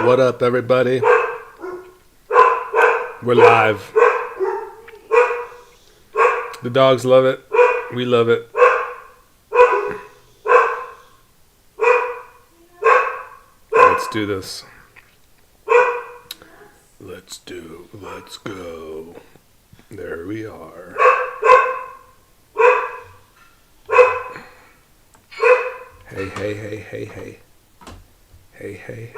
What up, everybody? We're live. The dogs love it. We love it. Let's do this. Let's go. There we are. Hey, hey, hey, hey, hey. Hey, hey, hey.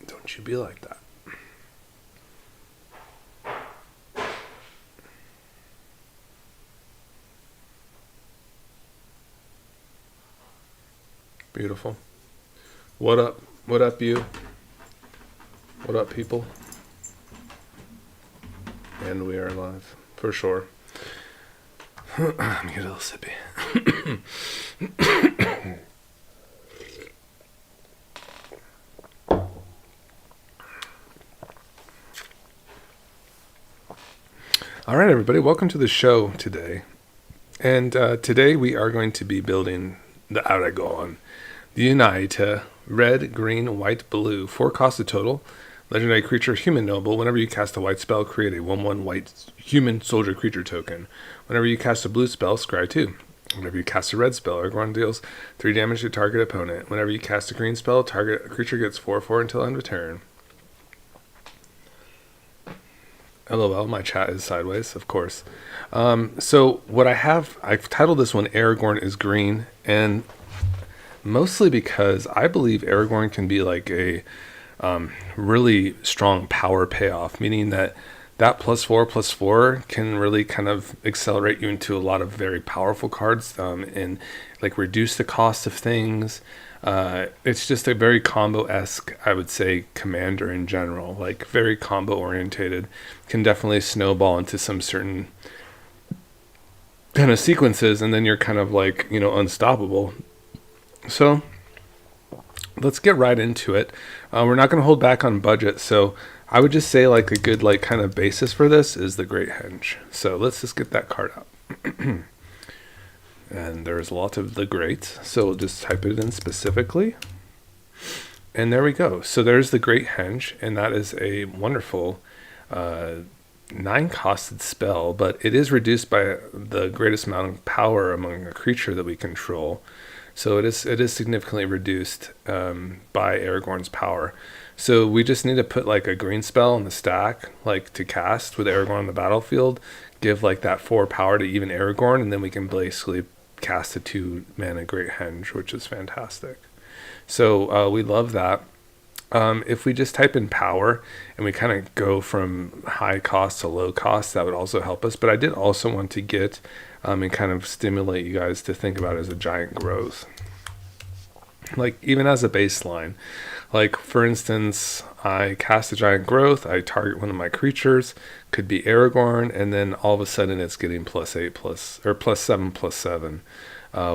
Don't you be like that. Beautiful. What up? What up, you? What up, people? And we are live, for sure. Let me get a little sippy. All right, everybody, welcome to the show today. And today we are going to be building the Aragorn. The Unite, red, green, white, blue, 4 cost total. Legendary creature, human noble. Whenever you cast a white spell, create a 1/1 white human soldier creature token. Whenever you cast a blue spell, scry 2. Whenever you cast a red spell, Aragorn deals 3 damage to target opponent. Whenever you cast a green spell, target creature gets 4/4 until end of turn. LOL, my chat is sideways, of course. So what I've titled this one Aragorn is Green, and mostly because I believe Aragorn can be like a really strong power payoff, meaning that +4/+4 can really kind of accelerate you into a lot of very powerful cards and like reduce the cost of things. It's just a very combo-esque, I would say, commander in general, like very combo orientated, can definitely snowball into some certain kind of sequences, and then you're kind of like, unstoppable. So let's get right into it. We're not going to hold back on budget, so I would just say like a good like kind of basis for this is the Great Henge. So let's just get that card out. And there's a lot of the greats, so we'll just type it in specifically. And there we go. So there's the Great Henge, and that is a wonderful 9-costed spell, but it is reduced by the greatest amount of power among a creature that we control. So it is significantly reduced by Aragorn's power. So we just need to put like a green spell in the stack, like to cast with Aragorn on the battlefield, give like that 4 power to even Aragorn, and then we can basically cast a 2-mana Great Henge, which is fantastic. So we love that. If we just type in power and we kind of go from high cost to low cost, that would also help us. But I did also want to get and kind of stimulate you guys to think about it as a giant growth. Like even as a baseline, like for instance, I cast a giant growth, I target one of my creatures, could be Aragorn, and then all of a sudden it's getting +7/+7,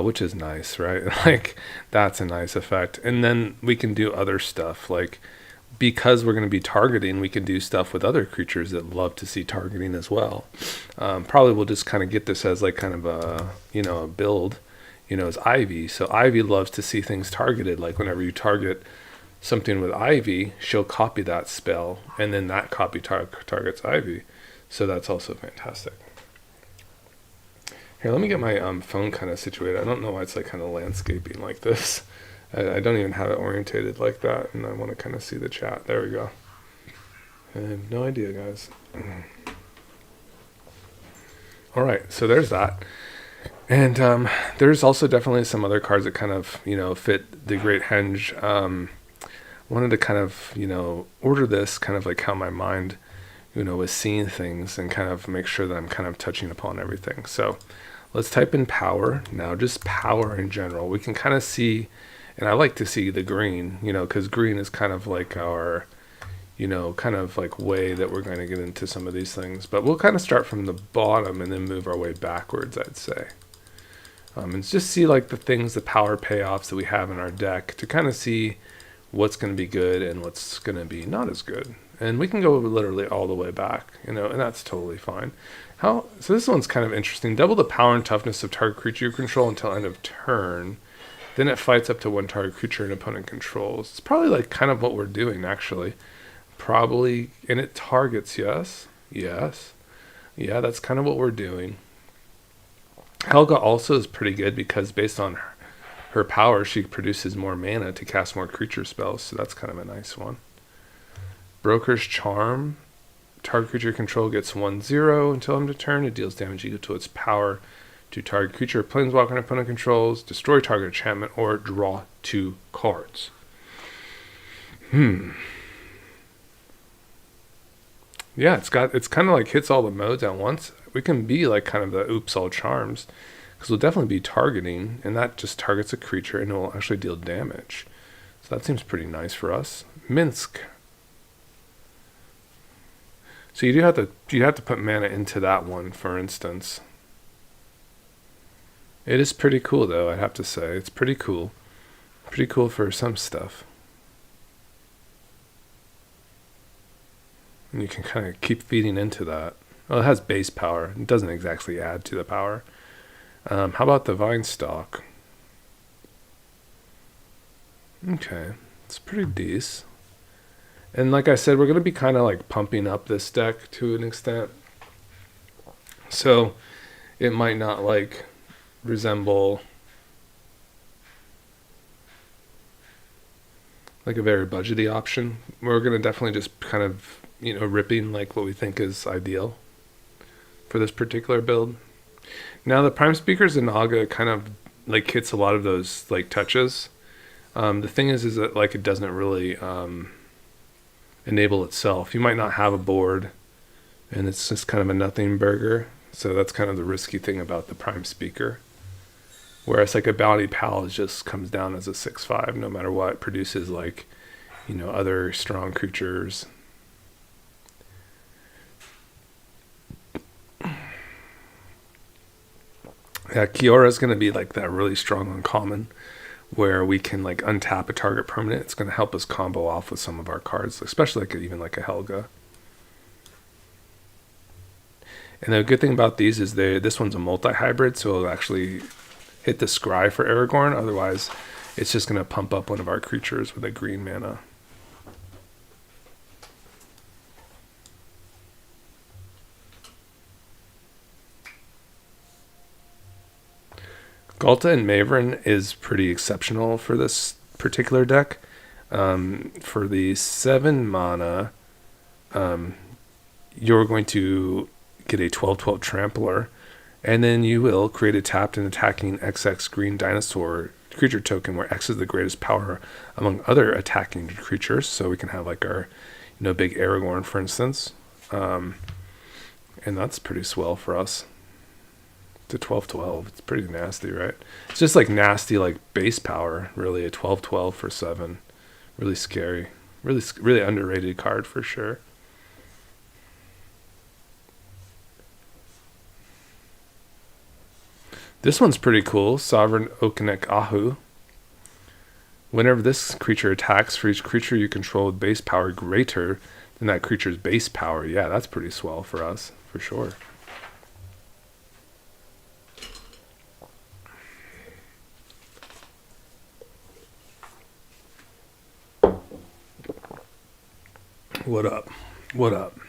which is nice, right? Like that's a nice effect. And then we can do other stuff, like because we're going to be targeting, we can do stuff with other creatures that love to see targeting as well. Probably we'll just kind of get this as like kind of a build, as Ivy. So Ivy loves to see things targeted. Like whenever you target something with Ivy, she'll copy that spell, and then that copy targets Ivy. So that's also fantastic. Here, let me get my phone kind of situated. I don't know why it's like kind of landscaping like this. I don't even have it orientated like that, and I want to kind of see the chat. There we go. I have no idea, guys. All right, so there's that. And there's also definitely some other cards that kind of, fit the Great Henge. Wanted to kind of, order this kind of like how my mind, was seeing things and kind of make sure that I'm kind of touching upon everything. So let's type in power. Now just power in general. We can kind of see, and I like to see the green, because green is kind of like our, kind of like way that we're going to get into some of these things. But we'll kind of start from the bottom and then move our way backwards, I'd say. And just see like the things, the power payoffs that we have in our deck to kind of see what's going to be good and what's going to be not as good. And we can go literally all the way back, and that's totally fine. So this one's kind of interesting. Double the power and toughness of target creature you control until end of turn. Then it fights up to one target creature an opponent controls. It's probably like kind of what we're doing actually. Probably, and it targets, yes? Yes. Yeah, that's kind of what we're doing. Helga also is pretty good because based on her power, she produces more mana to cast more creature spells, so that's kind of a nice one. Broker's Charm. Target creature control gets 1/0 until end of turn. It deals damage equal to its power to target creature planeswalker and opponent controls, destroy target enchantment, or draw 2 cards. Yeah, it's kind of like hits all the modes at once. We can be like kind of the oops all charms, because we'll definitely be targeting, and that just targets a creature and it will actually deal damage. So that seems pretty nice for us. Minsk. So you have to put mana into that one, for instance. It is pretty cool though, I'd have to say. It's pretty cool. Pretty cool for some stuff. And you can kind of keep feeding into that. Well, it has base power. It doesn't exactly add to the power. How about the Vine Stalk? Okay, it's pretty decent. And like I said, we're going to be kind of like pumping up this deck to an extent. So it might not like resemble like a very budgety option. We're going to definitely just kind of, ripping like what we think is ideal for this particular build. Now the Prime Speakers in Naga kind of like hits a lot of those like touches. The thing is that like it doesn't really enable itself. You might not have a board and it's just kind of a nothing burger. So that's kind of the risky thing about the Prime Speaker. Whereas like a Bounty Pal just comes down as a 6/5 no matter what. It produces like, other strong creatures. Yeah, Kiora is going to be like that really strong uncommon where we can like untap a target permanent. It's going to help us combo off with some of our cards, especially like even like a Helga. And the good thing about these is this one's a multi-hybrid, so it'll actually hit the scry for Aragorn. Otherwise, it's just going to pump up one of our creatures with a green mana. Galta and Maverin is pretty exceptional for this particular deck. For the 7 mana, you're going to get a 12/12 Trampler, and then you will create a tapped and attacking XX green dinosaur creature token where X is the greatest power among other attacking creatures. So we can have like our, big Aragorn, for instance. And that's pretty swell for us. To 12/12, it's pretty nasty, right? It's just like nasty, like base power, really. A 12/12 for 7, really scary, really underrated card for sure. This one's pretty cool. Sovereign Okinek Ahu. Whenever this creature attacks, for each creature you control with base power greater than that creature's base power. Yeah, that's pretty swell for us, for sure. What up? What up?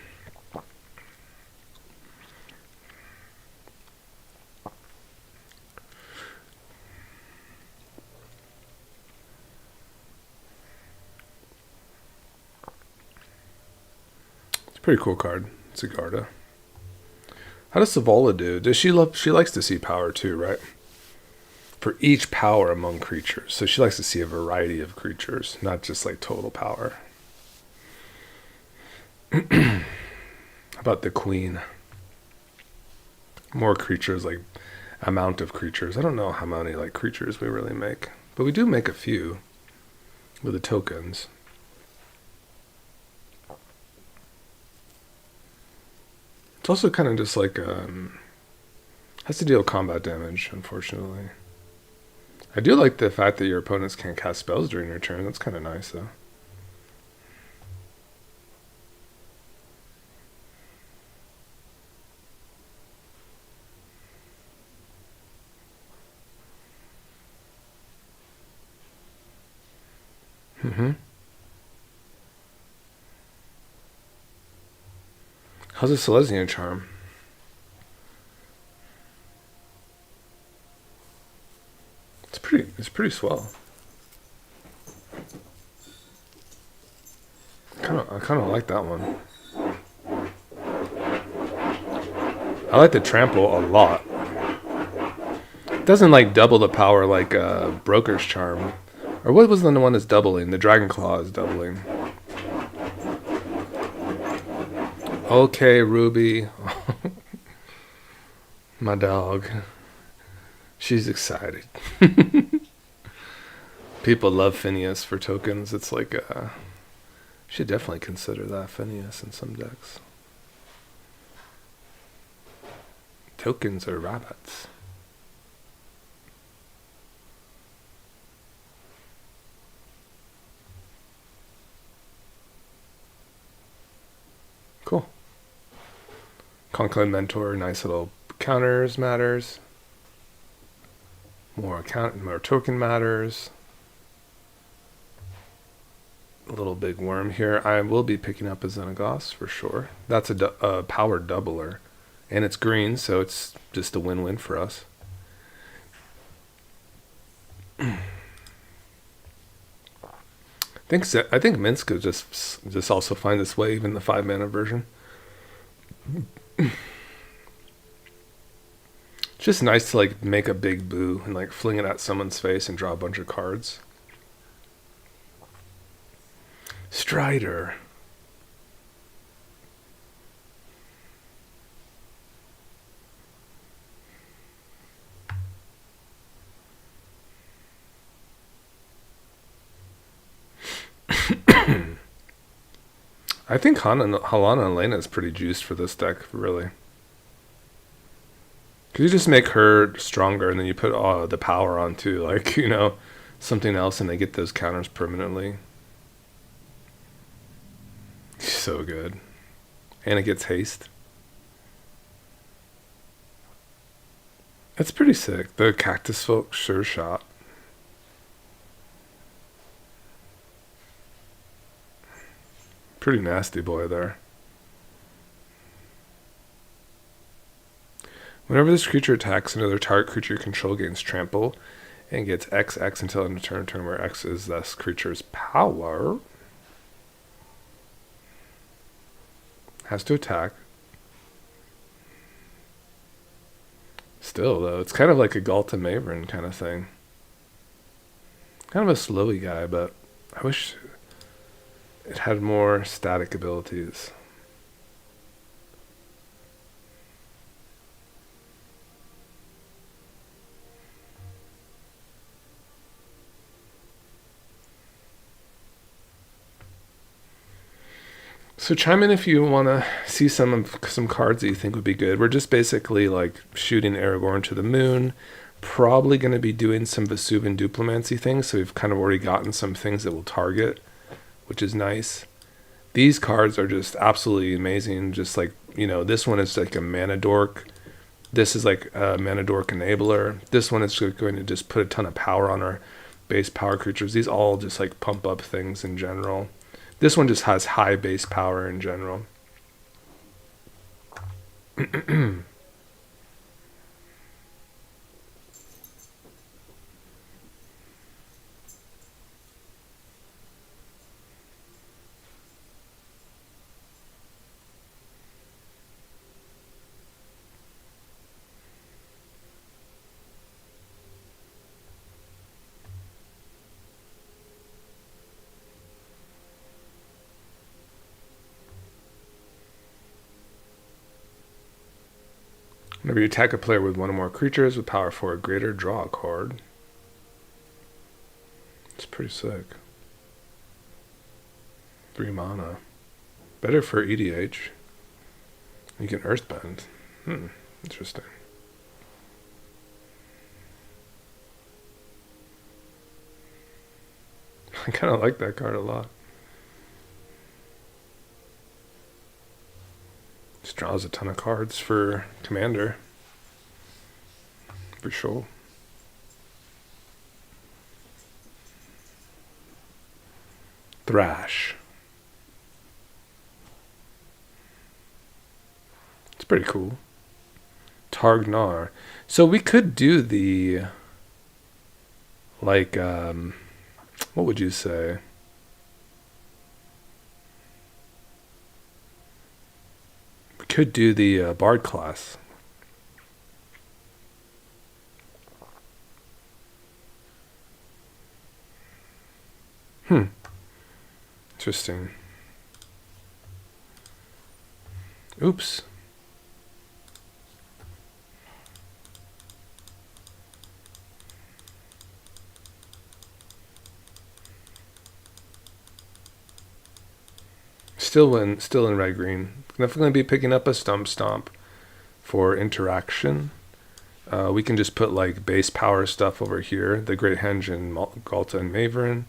It's a pretty cool card, Sigarda. How does Savola do? Does she likes to see power too, right? For each power among creatures. So she likes to see a variety of creatures, not just like total power. How about the Queen? More creatures, like amount of creatures. I don't know how many like creatures we really make, but we do make a few with the tokens. It's also kind of just like has to deal with combat damage, unfortunately. I do like the fact that your opponents can't cast spells during your turn. That's kind of nice, though. Mm-hmm. How's a Silesian charm? It's pretty swell. I kind of like that one. I like the trample a lot. It doesn't like double the power like Broker's charm, or what was the one that's doubling? The Dragon Claw is doubling. Okay, Ruby, my dog. She's excited. People love Phineas for tokens. It's like should definitely consider that Phineas in some decks. Tokens are rabbits. Cool. Conclave Mentor, nice little counters matters. More token matters. A little big worm here. I will be picking up a Xenagos for sure. That's a powered doubler. And it's green, so it's just a win-win for us. I think Minsk could just also find this way, even the 5-mana version. It's just nice to like make a big boo and like fling it at someone's face and draw a bunch of cards. Strider. I think Halana and Lena is pretty juiced for this deck, really. Because you just make her stronger and then you put the power on too, like, something else, and they get those counters permanently. So good. And it gets haste. That's pretty sick. The Cactus Folk sure shot. Pretty nasty boy there. Whenever this creature attacks another target creature you control, gains trample and gets XX until end of turn where X is this creature's power. Has to attack. Still, though, it's kind of like a Galta Maven kind of thing. Kind of a slowy guy, but I wish it had more static abilities. So chime in if you want to see some cards that you think would be good. We're just basically like shooting Aragorn to the moon. Probably going to be doing some Vesuvian Duplimancy things, so we've kind of already gotten some things that will target, which is nice. These cards are just absolutely amazing. Just like, this one is like a Mana Dork. This is like a Mana Dork Enabler. This one is going to just put a ton of power on our base power creatures. These all just like pump up things in general. This one just has high base power in general. Whenever you attack a player with one or more creatures with power 4 or greater, draw a card. It's pretty sick. 3 mana. Better for EDH. You can Earthbend. Interesting. I kind of like that card a lot. Just draws a ton of cards for Commander. For sure. Thrash. It's pretty cool. Targnar. So we could do the, like, what would you say? We could do the Bard class. Interesting. Oops. Still in red green. Definitely going to be picking up a stomp for interaction. We can just put like base power stuff over here. The Great Henge and Galta and Maverin.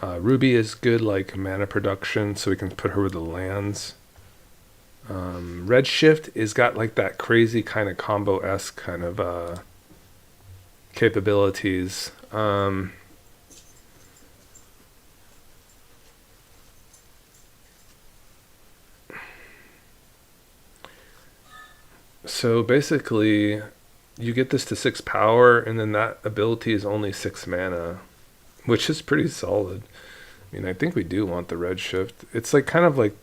Ruby is good like mana production, so we can put her with the lands. Redshift is got like that crazy kind of combo-esque kind of capabilities. So basically, you get this to 6 power, and then that ability is only 6 mana, which is pretty solid. I mean, I think we do want the Redshift. It's like kind of like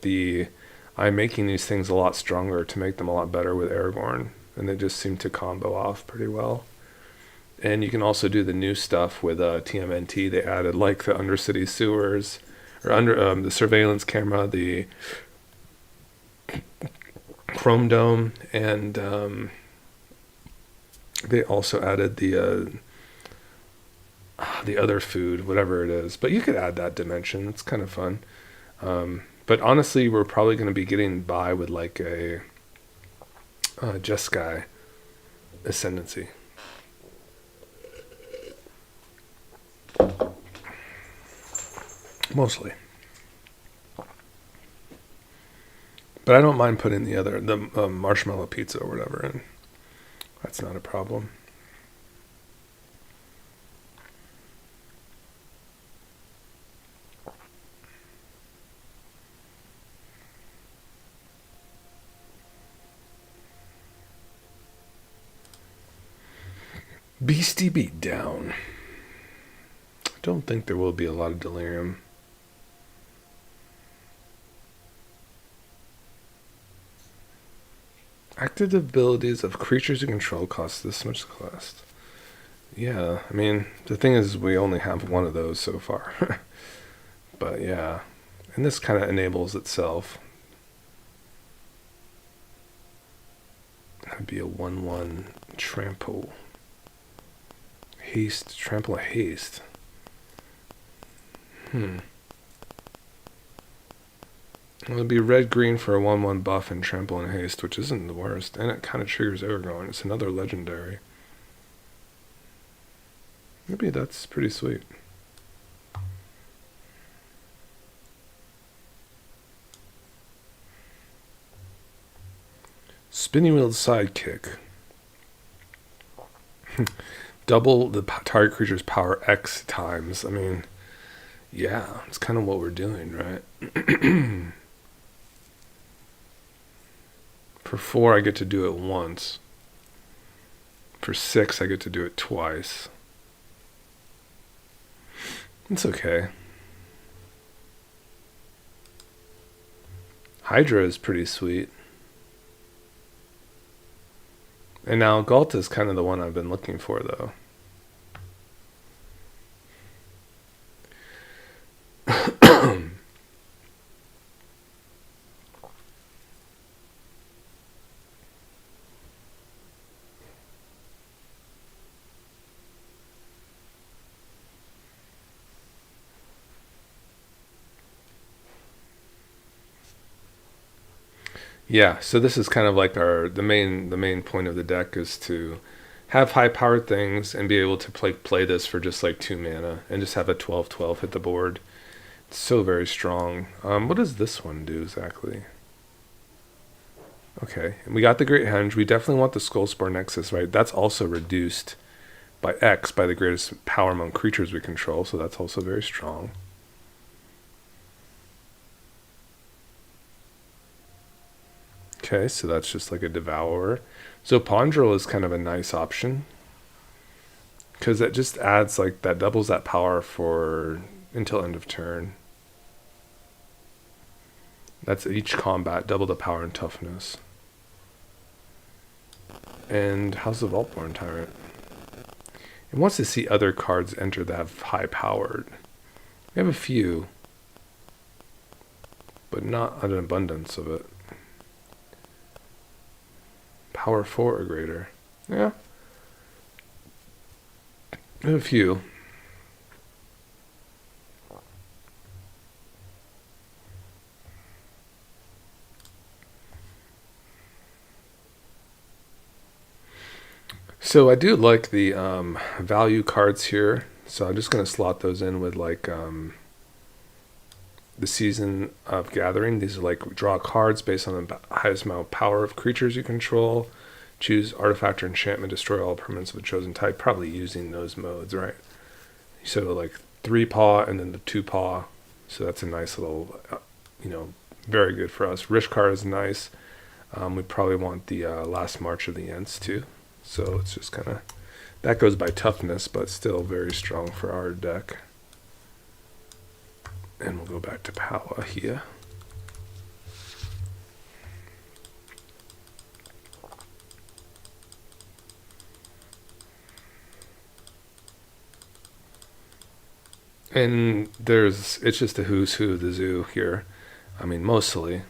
I'm making these things a lot stronger to make them a lot better with Aragorn, and they just seem to combo off pretty well. And you can also do the new stuff with TMNT. They added like the Undercity Sewers, or the surveillance camera, the Chrome Dome, and they also added the other food, whatever it is. But you could add that dimension. It's kind of fun. But honestly, we're probably going to be getting by with like a Jeskai Ascendancy. Mostly. But I don't mind putting the marshmallow pizza or whatever in. That's not a problem. Beastie Beat Down. I don't think there will be a lot of delirium. Active abilities of creatures you control cost this much cost. Yeah, I mean, the thing is we only have one of those so far. But yeah, and this kind of enables itself. That'd be a 1/1 trample. Haste, trample, haste. It'll be red-green for a 1/1 buff and trample and haste, which isn't the worst. And it kind of triggers Aragorn. It's another legendary. Maybe that's pretty sweet. Spinning Wheeled Sidekick. Double the target creature's power X times. I mean, yeah, it's kind of what we're doing, right? For 4, I get to do it once. For 6, I get to do it twice. It's okay. Hydra is pretty sweet. And now Galta is kind of the one I've been looking for, though. Yeah, so this is kind of like the main point of the deck is to have high powered things and be able to play this for just like 2 mana and just have a 12/12 hit the board. It's so very strong. What does this one do exactly? Okay, and we got the Great Henge. We definitely want the Skullspore Nexus, right? That's also reduced by X by the greatest power among creatures we control, so that's also very strong. Okay, so that's just like a devourer. So Pondrel is kind of a nice option because that just adds like that doubles that power for until end of turn. That's each combat, double the power and toughness. And how's the Vaultborn Tyrant? It wants to see other cards enter that have high powered. We have a few, but not an abundance of it. Power 4 or greater. Yeah. We have a few. So I do like the value cards here. So I'm just going to slot those in with like the Season of Gathering. These are like draw cards based on the highest amount of power of creatures you control. Choose artifact or enchantment, destroy all permanents of a chosen type. Probably using those modes, right? So like 3-paw and then the 2-paw. So that's a nice little, very good for us. Rishkar is nice. We probably want the Last March of the Ents too. So it's just kind of, that goes by toughness, but still very strong for our deck. And we'll go back to Power here. And it's just a who's who of the zoo here. I mean, mostly.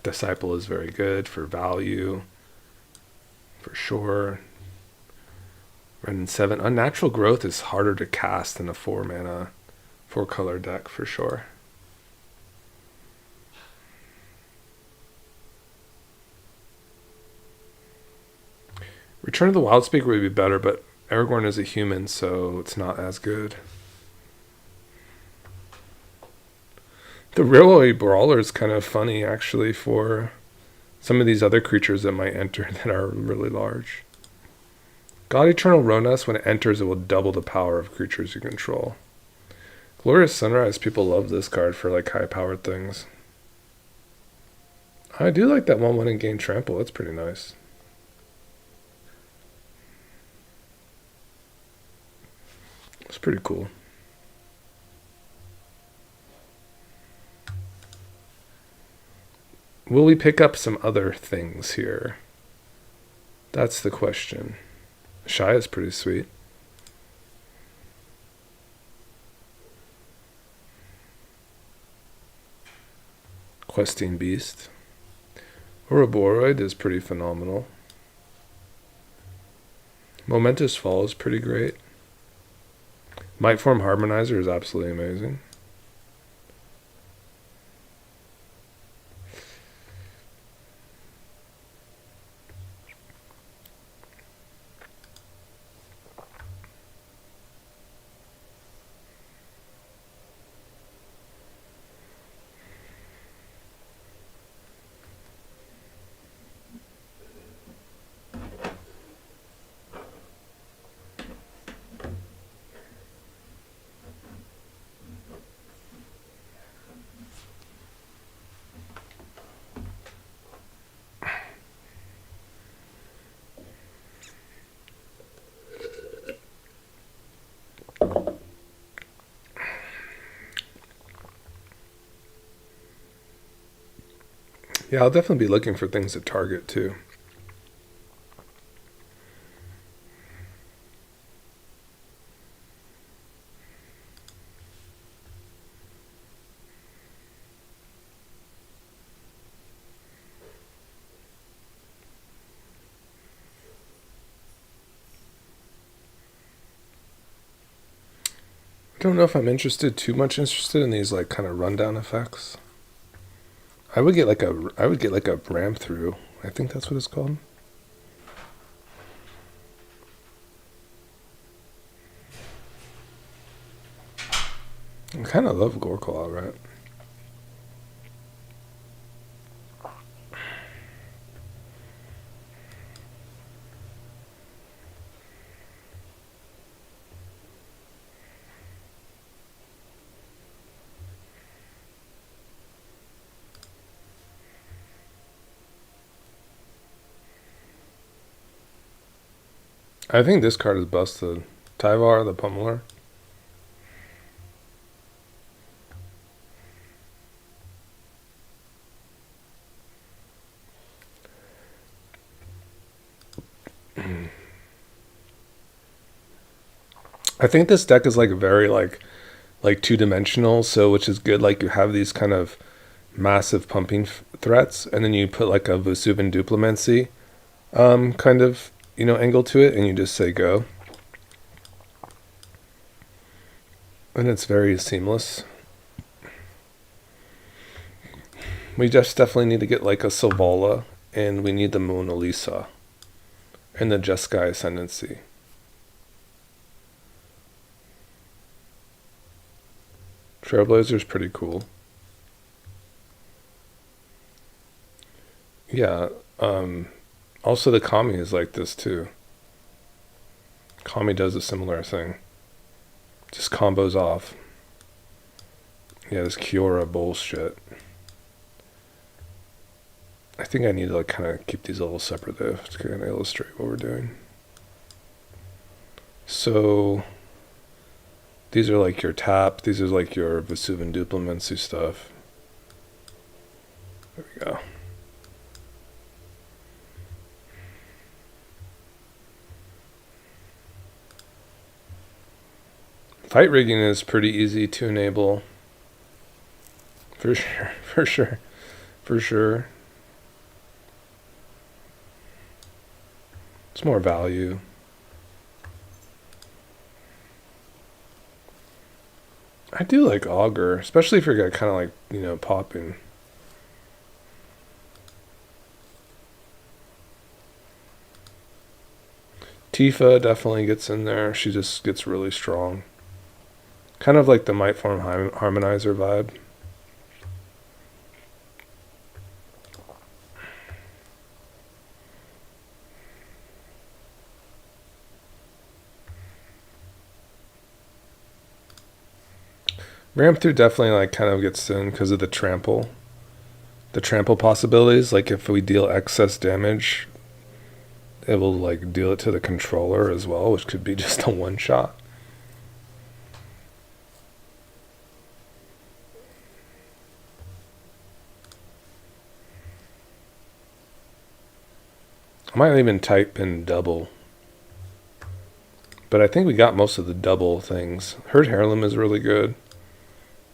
Disciple is very good for value, for sure. Ren 7. Unnatural Growth is harder to cast than a 4-mana, 4-color deck, for sure. Return of the Wildspeaker would be better, but Aragorn is a human, so it's not as good. The Railway Brawler is kind of funny, actually, for some of these other creatures that might enter that are really large. God Eternal Ronas, when it enters, it will double the power of creatures you control. Glorious Sunrise, people love this card for like high-powered things. I do like that 1/1 and gain trample. That's pretty nice. It's pretty cool. Will we pick up some other things here? That's the question. Shy is pretty sweet. Questing Beast. Ouroboros is pretty phenomenal. Momentous Fall is pretty great. Mightform Harmonizer is absolutely amazing. Yeah, I'll definitely be looking for things to target too. I don't know if I'm too much interested in these like kind of rundown effects. I would get like a ram through. I think that's what it's called. I kind of love Gorkle outright. I think this card is busted. Tyvar, the Pummeler. I think this deck is like very like two-dimensional, so which is good. Like you have these kind of massive pumping threats, and then you put like a Vesuvian Duplimancy kind of angle to it, and you just say go, and it's very seamless. We just definitely need to get like a Silvala, and we need the Mona Lisa and the Jeskai Ascendancy. Trailblazer's pretty cool. Yeah. Also, the Kami is like this too. Kami does a similar thing. Just combos off. Yeah, this Kiora bullshit. I think I need to like kind of keep these a little separate though to kind of illustrate what we're doing. So these are like your tap. These are like your Vesuvian Duplimancy stuff. There we go. Fight rigging is pretty easy to enable. For sure, for sure, for sure. It's more value. I do like Augur, especially if you're kind of like, popping. Tifa definitely gets in there. She just gets really strong. Kind of like the Might Form Harmonizer vibe. Ramp through definitely like kind of gets in because of the trample. The trample possibilities, like if we deal excess damage, it will like deal it to the controller as well, which could be just a one shot. I might even type in double. But I think we got most of the double things. Herd Heirloom is really good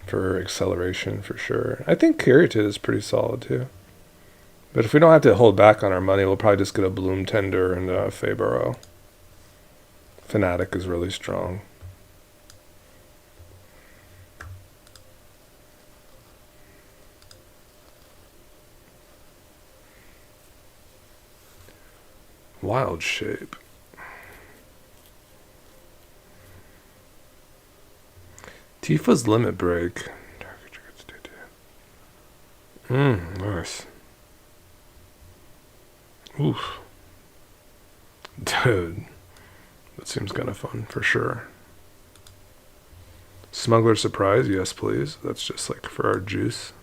for acceleration for sure. I think Caryatid is pretty solid too. But if we don't have to hold back on our money, we'll probably just get a Bloom Tender and a Fabaro. Fnatic is really strong. Wild Shape. Tifa's Limit Break. Nice. Oof. Dude. That seems kind of fun, for sure. Smuggler Surprise, yes please. That's just like for our juice.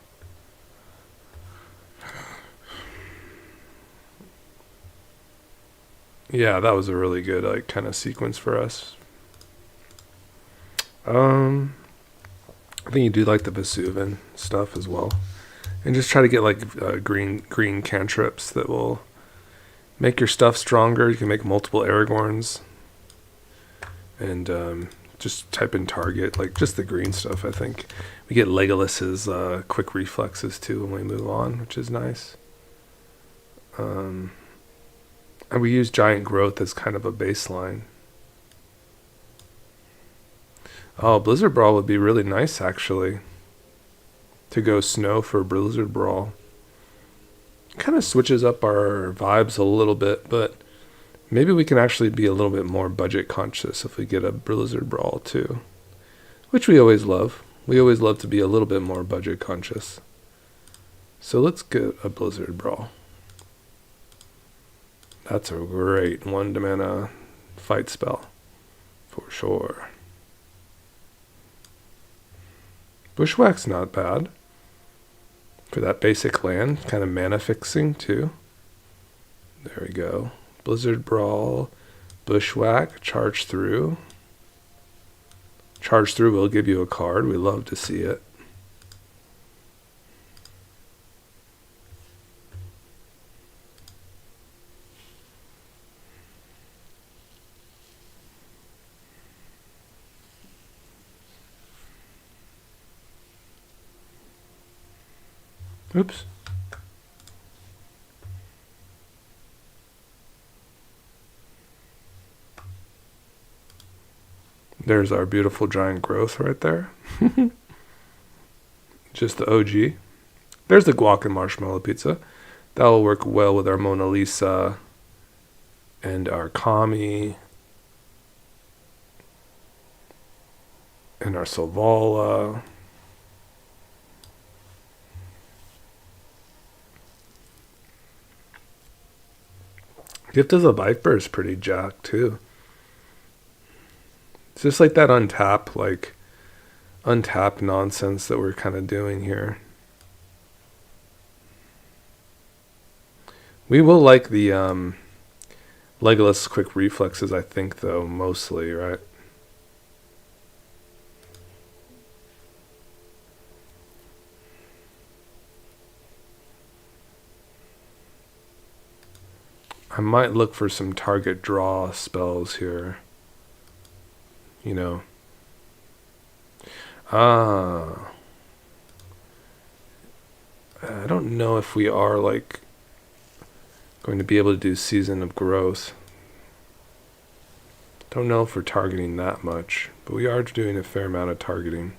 Yeah, that was a really good like kind of sequence for us. I think you do like the Vesuvian stuff as well. And just try to get like green cantrips that will make your stuff stronger. You can make multiple Aragorns. And just type in target, like just the green stuff, I think. We get Legolas's quick reflexes too when we move on, which is nice. And we use Giant Growth as kind of a baseline. Oh, Blizzard Brawl would be really nice, actually. To go snow for Blizzard Brawl. Kind of switches up our vibes a little bit, but maybe we can actually be a little bit more budget conscious if we get a Blizzard Brawl too. Which we always love. We always love to be a little bit more budget conscious. So let's get a Blizzard Brawl. That's a great 1-mana fight spell. For sure. Bushwhack's not bad. For that basic land, kind of mana fixing too. There we go. Blizzard Brawl, Bushwhack, charge through. Charge through will give you a card. We love to see it. Oops. There's our beautiful giant growth right there. Just the OG. There's the guac and marshmallow pizza. That will work well with our Mona Lisa and our Kami and our Savala. Gift of the Viper is pretty jacked too. It's just like that untap nonsense that we're kind of doing here. We will like the Legolas quick reflexes, I think, though, mostly, right? I might look for some target draw spells here. You know. I don't know if we are like going to be able to do Season of Growth. Don't know if we're targeting that much, but we are doing a fair amount of targeting.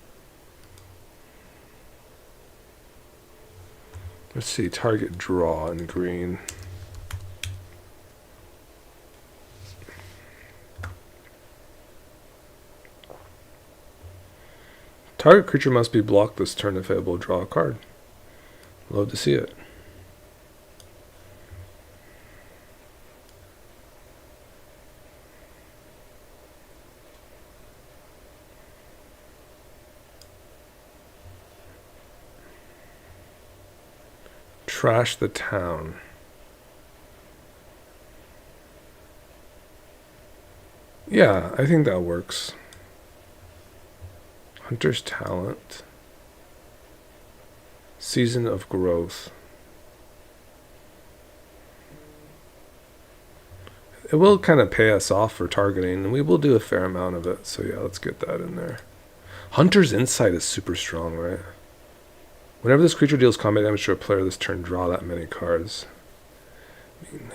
Let's see, target draw in green. Target creature must be blocked this turn if able to draw a card. Love to see it. Trash the town. Yeah, I think that works. Hunter's Talent. Season of Growth. It will kind of pay us off for targeting, and we will do a fair amount of it. So yeah, let's get that in there. Hunter's Insight is super strong, right? Whenever this creature deals combat damage to a player this turn, draw that many cards.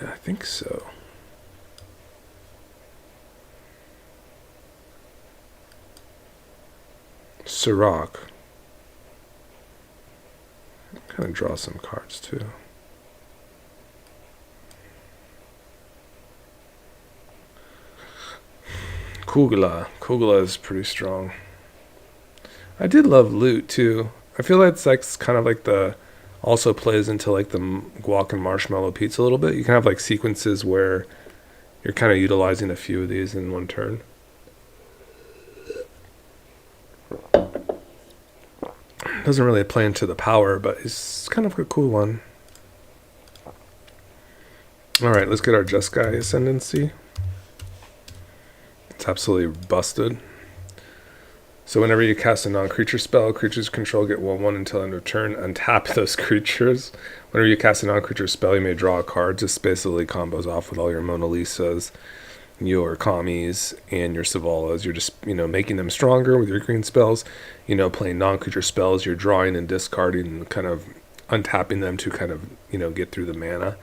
I think so. Sirach. Kind of draw some cards too. Kugla is pretty strong. I did love Loot too. I feel like it's kind of like the also plays into like the guac and marshmallow pizza a little bit. You can have like sequences where you're kind of utilizing a few of these in one turn. Doesn't really play into the power, but it's kind of a cool one. Alright, let's get our Just Guy Ascendancy. It's absolutely busted. So whenever you cast a non-creature spell, creatures control get 1/1 until end of turn. Untap those creatures. Whenever you cast a non-creature spell, you may draw a card. Just basically combos off with all your Mona Lisas, your Kamis, and your Savalas. You're just, making them stronger with your green spells. Playing non-creature spells, you're drawing and discarding and kind of untapping them to kind of, get through the mana.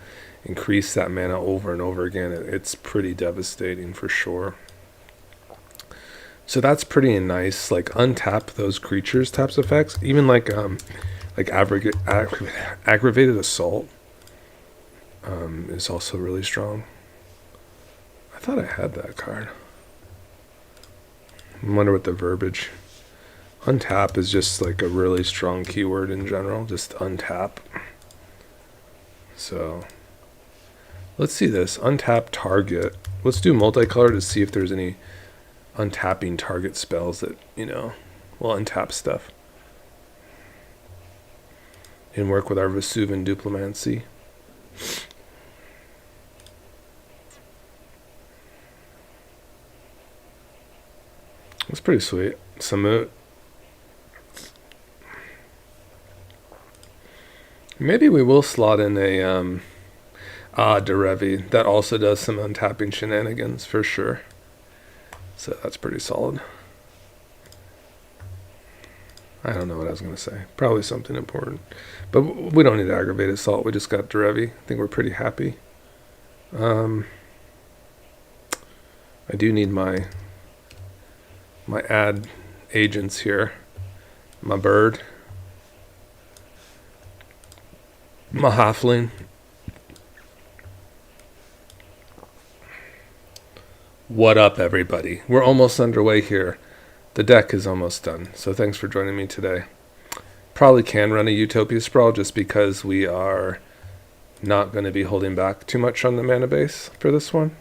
Increase that mana over and over again. It's pretty devastating for sure. So that's pretty nice. Like untap those creatures types of effects. Even like aggravated assault is also really strong. I thought I had that card. I wonder what the verbiage. Untap is just like a really strong keyword in general. Just untap. So let's see this. Untap target. Let's do multicolor to see if there's any untapping target spells that, will untap stuff. And work with our Vesuvian Diplomancy. That's pretty sweet. Samut. Maybe we will slot in a Derevi. That also does some untapping shenanigans for sure. So that's pretty solid. I don't know what I was going to say. Probably something important. But we don't need aggravated assault. We just got Derevi. I think we're pretty happy. I do need my ad agents here. My bird. My halfling. What up, everybody? We're almost underway here. The deck is almost done, so thanks for joining me today. Probably can run a Utopia Sprawl just because we are not going to be holding back too much on the mana base for this one.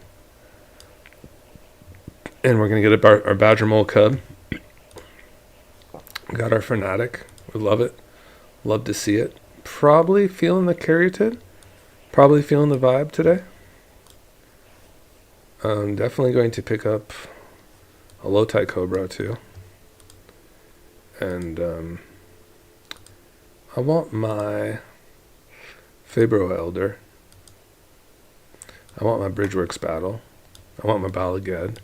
And we're going to get our Badger Mole Cub. We got our Fanatic. We love it. Love to see it. Probably feeling the Caryatid. Probably feeling the vibe today. I'm definitely going to pick up a Low-Tide Cobra too. And I want my Fabro Elder. I want my Bridgeworks Battle. I want my Balagad.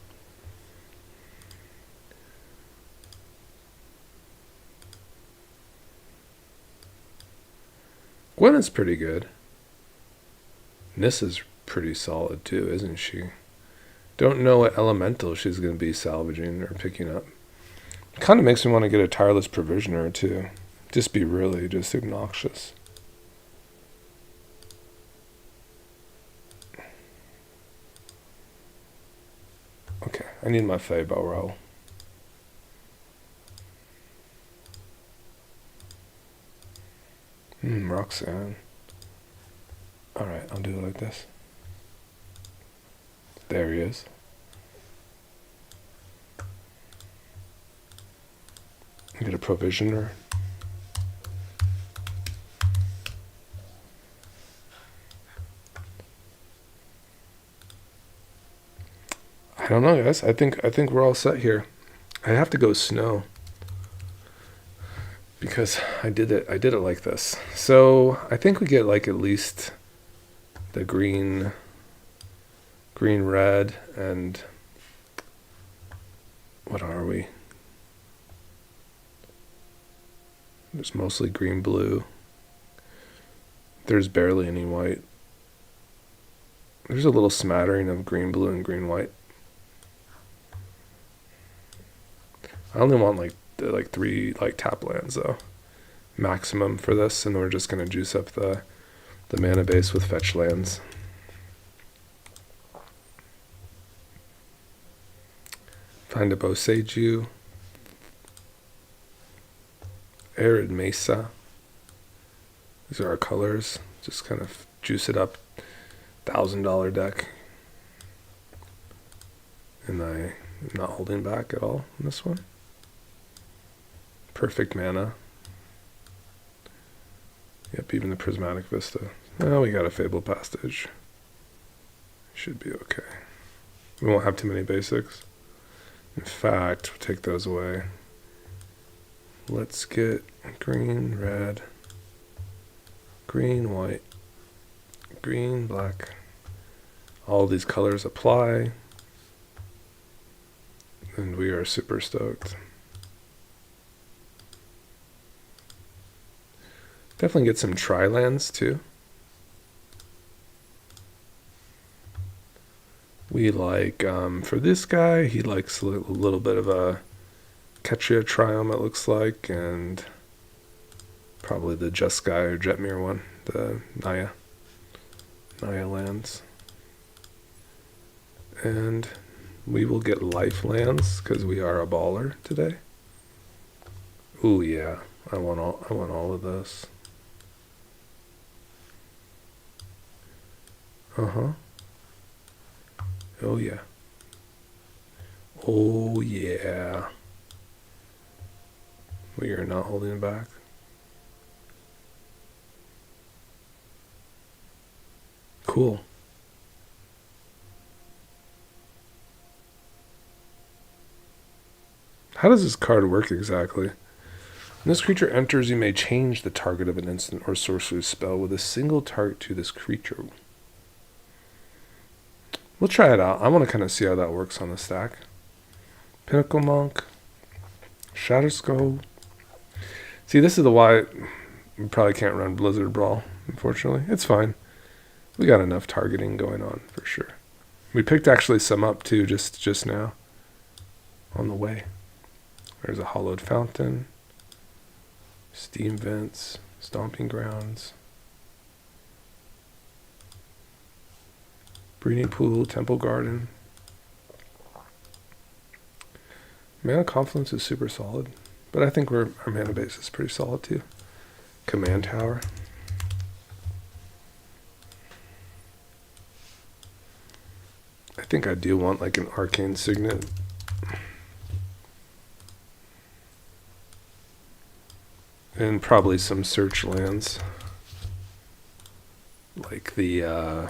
Gwen is pretty good. Nissa's pretty solid too, isn't she? Don't know what elemental she's going to be salvaging or picking up. Kind of makes me want to get a Tireless Provisioner too. Just be really just obnoxious. Okay, I need my Fae Bow Roxanne. Alright, I'll do it like this. There he is. Get a Provisioner. I don't know, guys. I think we're all set here. I have to go snow because I did it like this. So I think we get like at least the green, red, and what are we? There's mostly green, blue. There's barely any white. There's a little smattering of green, blue, and green, white. I only want like 3 tap lands though, maximum for this, and we're just gonna juice up the mana base with fetch lands. Find a Boseiju. Arid Mesa. These are our colors. Just kind of juice it up. $1,000 deck. And I'm not holding back at all in this one. Perfect mana. Yep, even the Prismatic Vista. Well, we got a Fabled Passage. Should be okay. We won't have too many basics. In fact, we'll take those away. Let's get green, red, green, white, green, black. All these colors apply. And we are super stoked. Definitely get some tri-lands too. We like, for this guy, he likes a little bit of a Ketria Triome, it looks like, and probably the Jeskai or Jetmir one, the Naya lands. And we will get life lands because we are a baller today. Ooh yeah, I want all of this. Uh-huh. Oh yeah. Oh yeah. We are not holding it back. Cool. How does this card work exactly? When this creature enters, you may change the target of an instant or sorcery spell with a single target to this creature. We'll try it out. I want to kind of see how that works on the stack. Pinnacle Monk. Shatter Skull. See, this is the why we probably can't run Blizzard Brawl, unfortunately. It's fine. We got enough targeting going on for sure. We picked actually some up too just now. On the way. There's a Hollowed Fountain. Steam Vents. Stomping Grounds. Breeding Pool. Temple Garden. Mana Confluence is super solid. But I think our mana base is pretty solid too. Command Tower. I think I do want like an Arcane Signet. And probably some search lands. Like the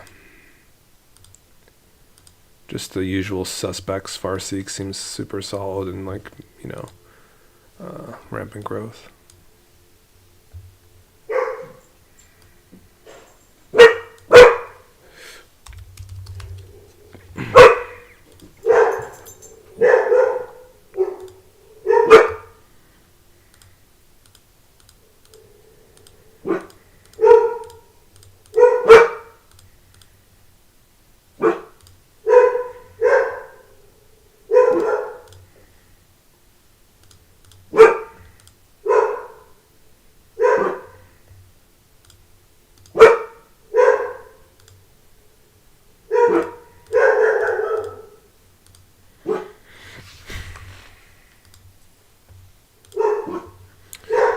just the usual suspects. Farseek seems super solid, and like, you know, Rampant Growth.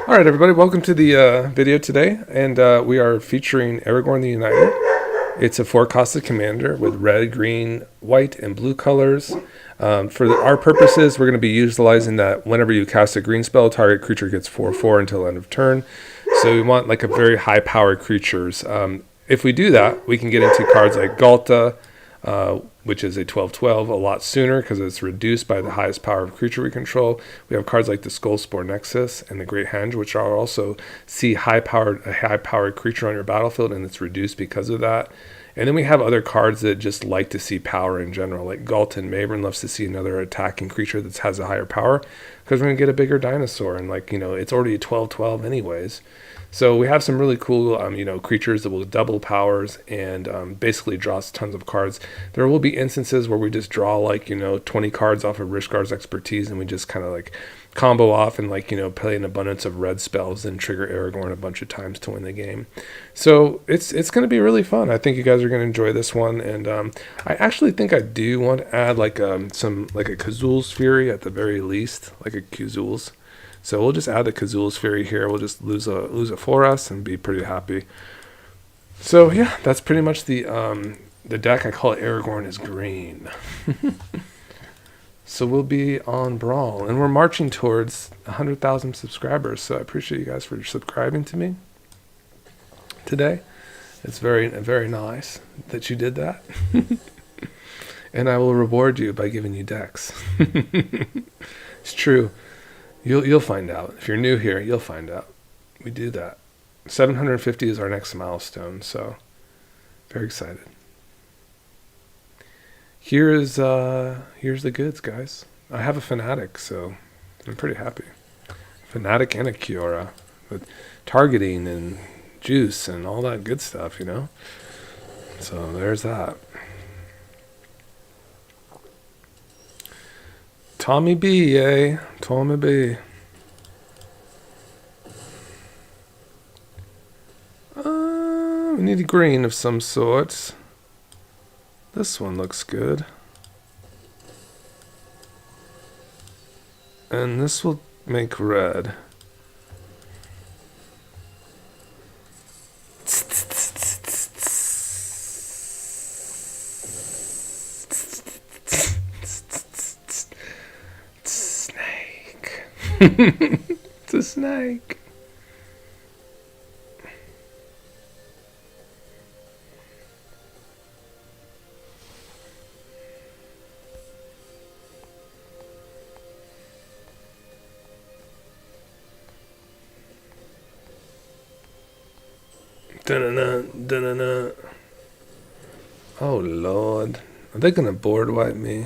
All right, everybody, welcome to the video today, and we are featuring Aragorn the United. It's a 4-costed commander with red, green, white, and blue colors. For our purposes, we're going to be utilizing that whenever you cast a green spell, target creature gets 4/4 until end of turn. So we want like a very high-powered creatures. If we do that, we can get into cards like Galta, which is a 12/12 a lot sooner because it's reduced by the highest power of creature we control. We have cards like the Skullspore Nexus and the Great Henge, which are also see a high-powered creature on your battlefield, and it's reduced because of that. And then we have other cards that just like to see power in general, like Galton Maven loves to see another attacking creature that has a higher power because we're going to get a bigger dinosaur, and like, you know, it's already a 12/12 anyways. So we have some really cool, creatures that will double powers and basically draws tons of cards. There will be instances where we just draw 20 cards off of Rishgar's expertise, and we just kind of like combo off and play an abundance of red spells and trigger Aragorn a bunch of times to win the game. So it's going to be really fun. I think you guys are going to enjoy this one, and I actually think I do want to add a Kazul's Fury at the very least, like a Kazul's. So we'll just add the Kazul's Fury here. We'll just lose a for us and be pretty happy. So yeah, that's pretty much the deck. I call it Aragorn is Green. So we'll be on Brawl, and we're marching towards 100,000 subscribers. So I appreciate you guys for subscribing to me today. It's very, very nice that you did that. And I will reward you by giving you decks. It's true. You'll find out. If you're new here, you'll find out. We do that. 750 is our next milestone, so very excited. Here's the goods, guys. I have a Fanatic, so I'm pretty happy. Fanatic and a Kiora with targeting and juice and all that good stuff, you know? So there's that. Tommy B, eh? Tommy B. We need a green of some sort. This one looks good. And this will make red. Snake. It's a snake. Dun-dun-dun, dun-dun-dun. Oh, Lord. Are they going to board wipe me?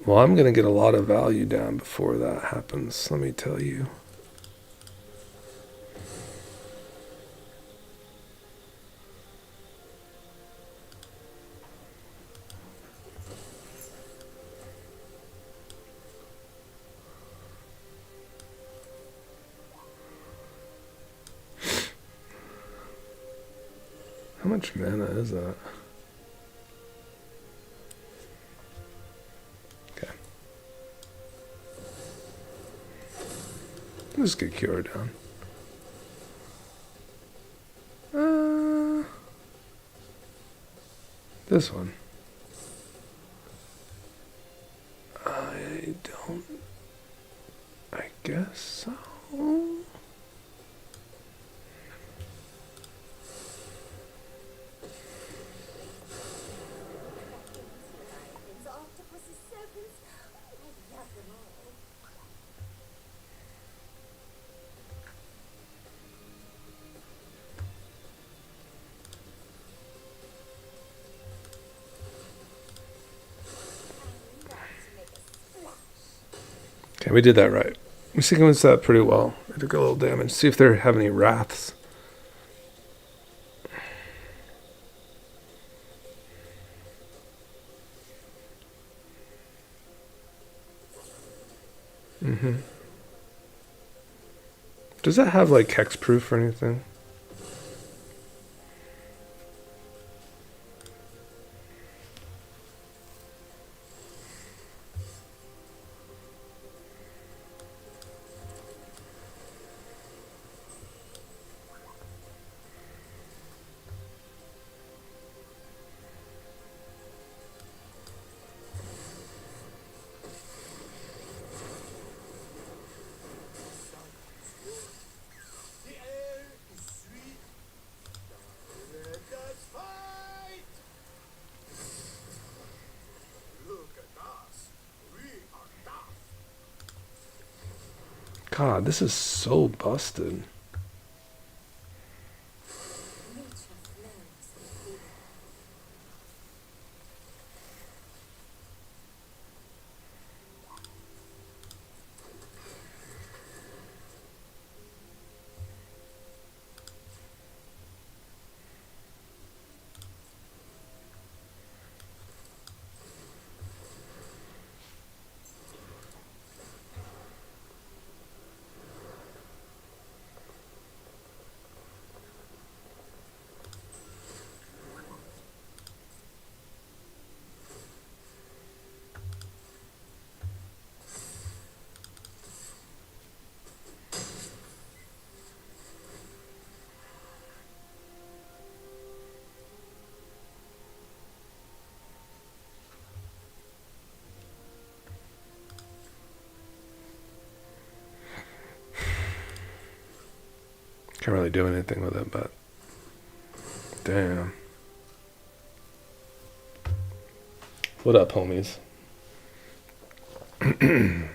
Well, I'm going to get a lot of value down before that happens, let me tell you. How much mana is that? Okay. Let's get Kiora down. This one. I don't... I guess so. Okay, we did that right. We sequenced that pretty well. We took a little damage. See if they have any wraths. Mm-hmm. Does that have like hexproof or anything? God, this is so busted. Can't really do anything with it, but damn. What up, homies? I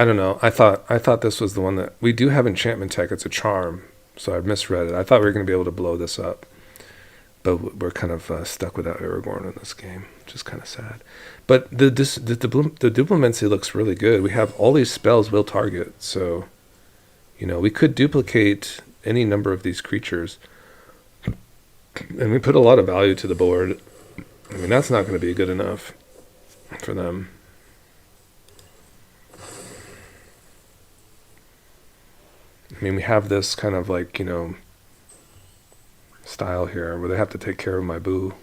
don't know. I thought this was the one that we do have enchantment tech. It's a charm, so I misread it. I thought we were going to be able to blow this up, but we're kind of stuck without Aragorn in this game, which is kind of sad. But the duplimency looks really good. We have all these spells will target, so we could duplicate any number of these creatures, and we put a lot of value to the board. I mean, that's not going to be good enough for them. I mean, we have this kind of like, style here where they have to take care of my boo.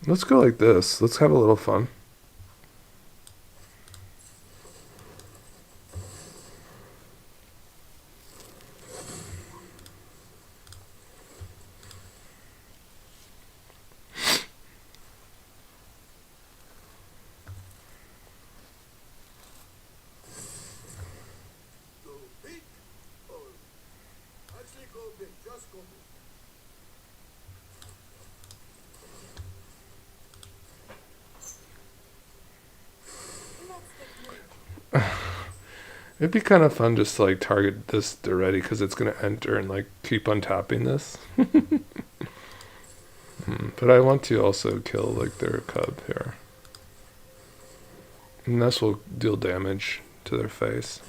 Let's go like this. Let's have a little fun. It'd be kind of fun just to like target this already because it's going to enter and like keep on tapping this. But I want to also kill like their cub here. And this will deal damage to their face.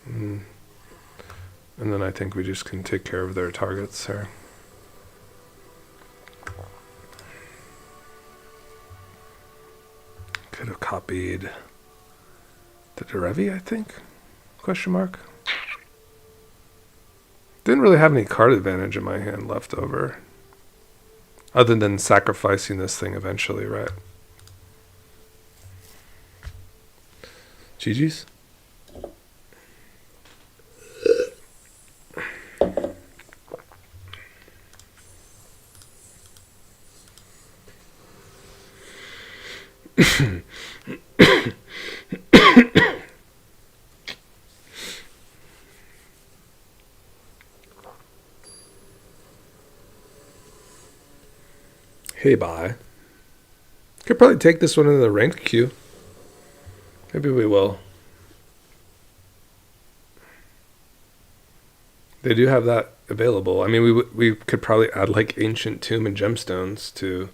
And then I think we just can take care of their targets here. Could have copied the Derevi, I think? Question mark. Didn't really have any card advantage in my hand left over. Other than sacrificing this thing eventually, right? GG's. Hey, bye. Could probably take this one into the ranked queue. Maybe we will. They do have that available. I mean, we could probably add like Ancient Tomb and Gemstones to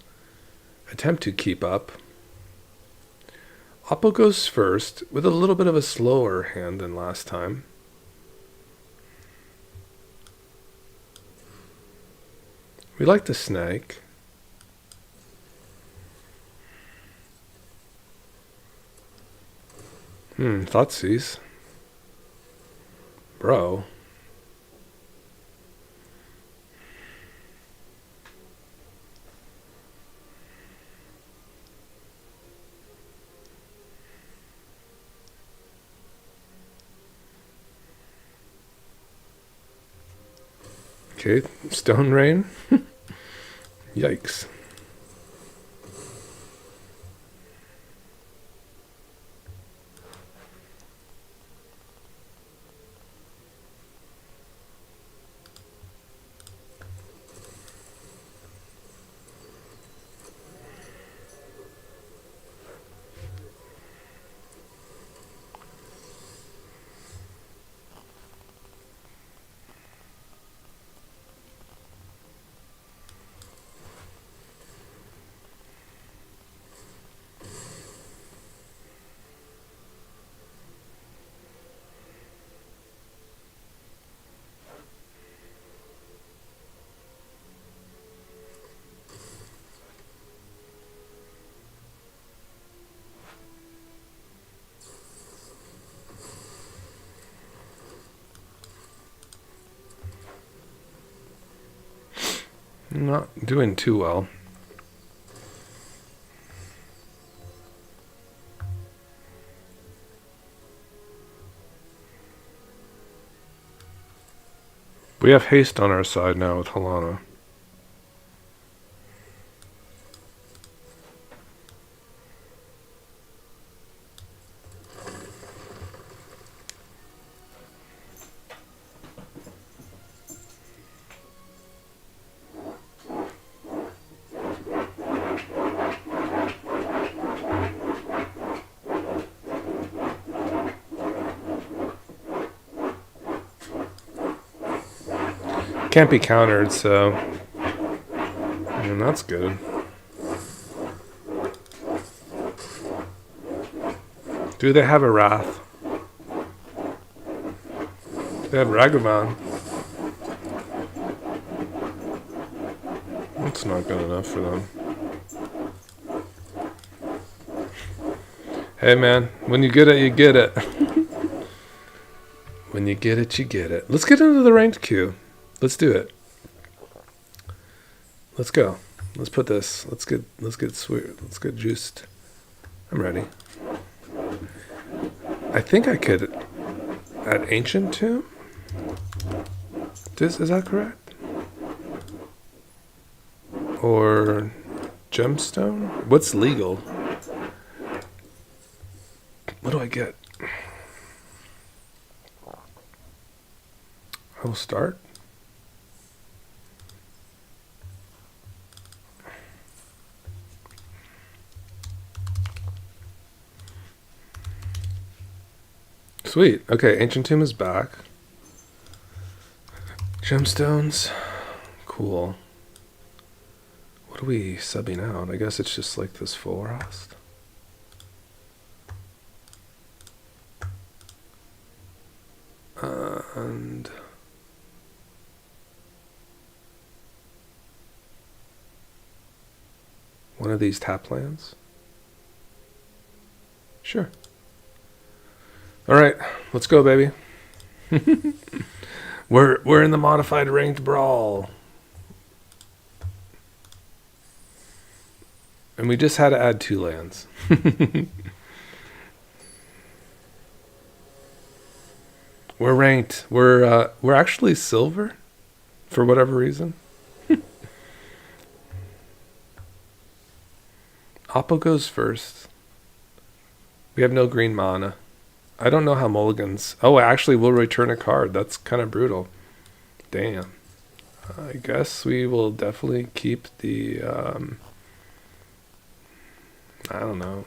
attempt to keep up. Oppo goes first with a little bit of a slower hand than last time. We like the snake. Thoughtseize. Bro. Okay, Stone Rain. Yikes. Not doing too well. We have haste on our side now with Halana. Can't be countered, so and that's good. Do they have a Wrath? They have Ragavan. That's not good enough for them. Hey man, when you get it, you get it. When you get it, you get it. Let's get into the ranked queue. Let's do it. Let's go. Let's put this. Let's get sweet. Let's get juiced. I'm ready. I think I could add Ancient Tomb. Is that correct? Or Gemstone? What's legal? What do I get? I will start. Sweet. Okay, Ancient Tomb is back. Gemstones. Cool. What are we subbing out? I guess it's just like this forest. And one of these tap lands. Sure. All right, let's go, baby. We're in the modified ranked brawl. And we just had to add 2 lands. We're ranked. We're actually silver for whatever reason. Oppo goes first. We have no green mana. I don't know how mulligans... Oh, actually, we'll return a card. That's kind of brutal. Damn. I guess we will definitely keep the... I don't know.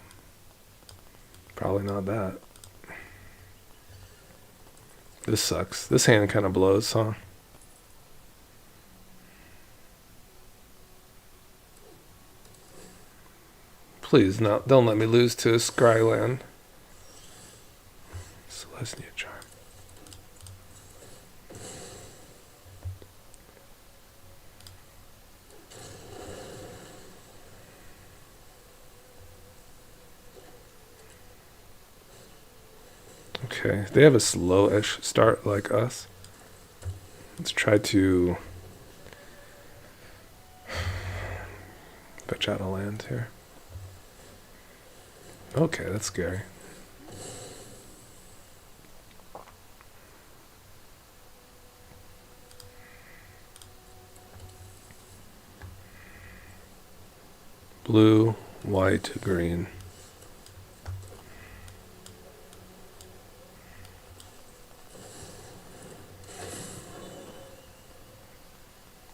Probably not that. This sucks. This hand kind of blows, huh? Please, don't let me lose to a Scryland. Celestia Charm. Okay, they have a slow-ish start like us. Let's try to fetch out a land here. Okay, that's scary. Blue, white, green.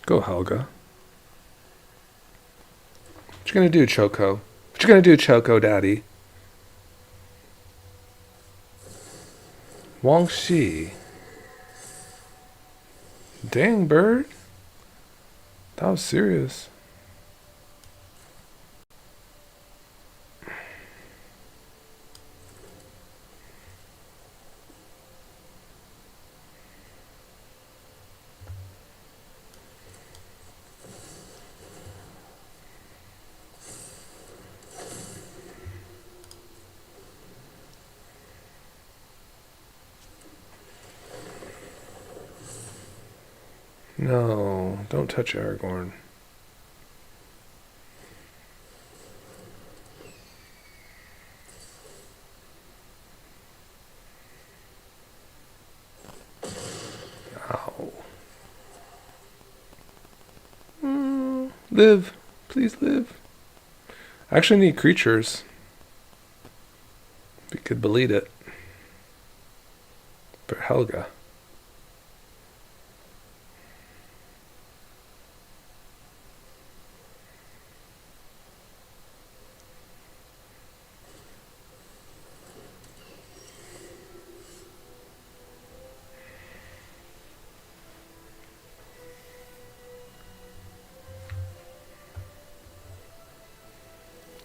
Go, Helga. What you gonna do, Choco? What you gonna do, Choco, Daddy? Wang Shi. Dang, bird. That was serious. No, don't touch Aragorn. Ow. Live. Please live. I actually need creatures. We could believe it. For Helga.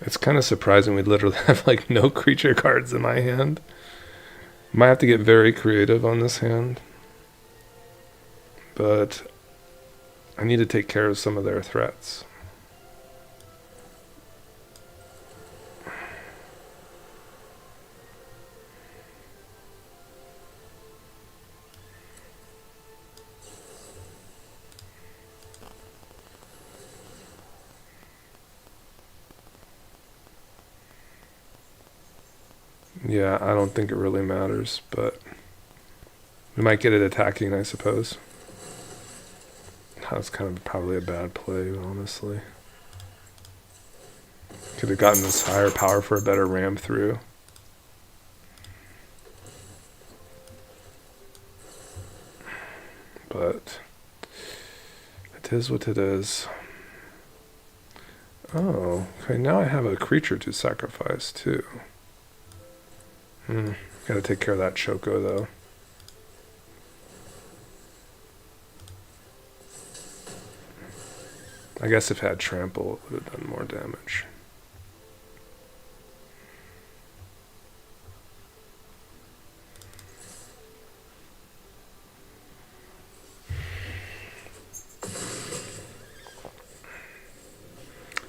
It's kind of surprising we literally have like no creature cards in my hand. Might have to get very creative on this hand. But I need to take care of some of their threats. Yeah, I don't think it really matters, but we might get it attacking, I suppose. That's kind of probably a bad play, honestly. Could have gotten this higher power for a better ram through. But it is what it is. Oh, okay, now I have a creature to sacrifice too. Gotta take care of that Choco, though. I guess if it had Trample, it would have done more damage.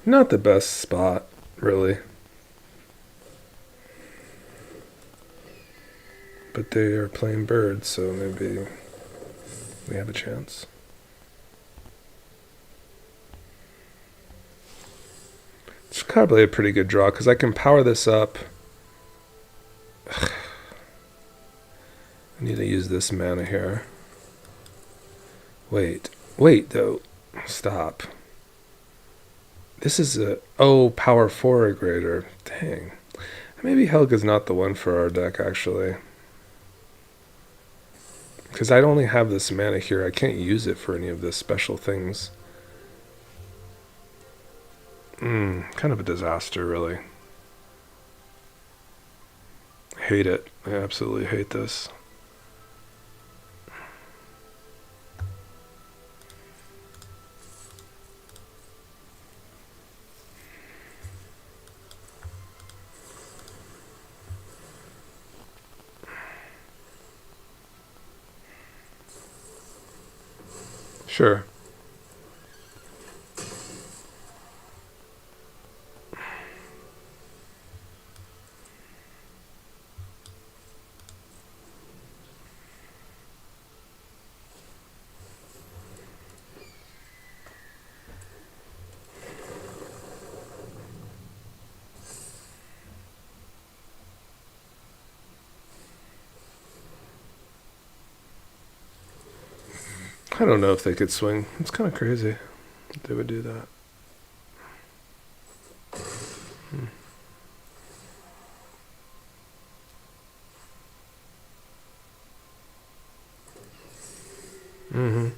Not the best spot, really. But they are playing birds, so maybe we have a chance. It's probably a pretty good draw, because I can power this up. I need to use this mana here. Wait, though. Stop. This is a... Oh, power 4 or greater. Dang. Maybe Helga's not the one for our deck, actually. Because I only have this mana here. I can't use it for any of the special things. Kind of a disaster, really. Hate it. I absolutely hate this. Sure. I don't know if they could swing. It's kind of crazy that they would do that. Mm-hmm.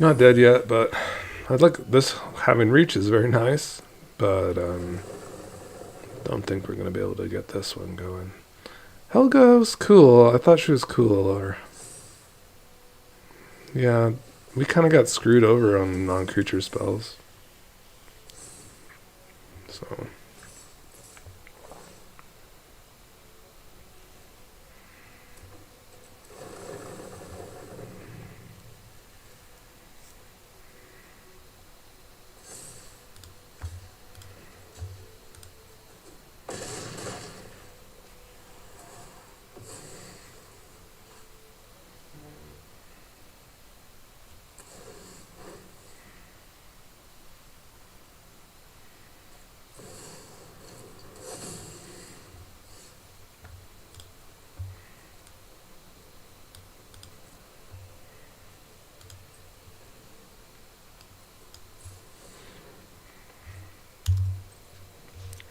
Not dead yet, but I'd like this. Having reach is very nice, but don't think we're gonna be able to get this one going. Helga was cool. I thought she was cool, or yeah, we kind of got screwed over on non-creature spells. So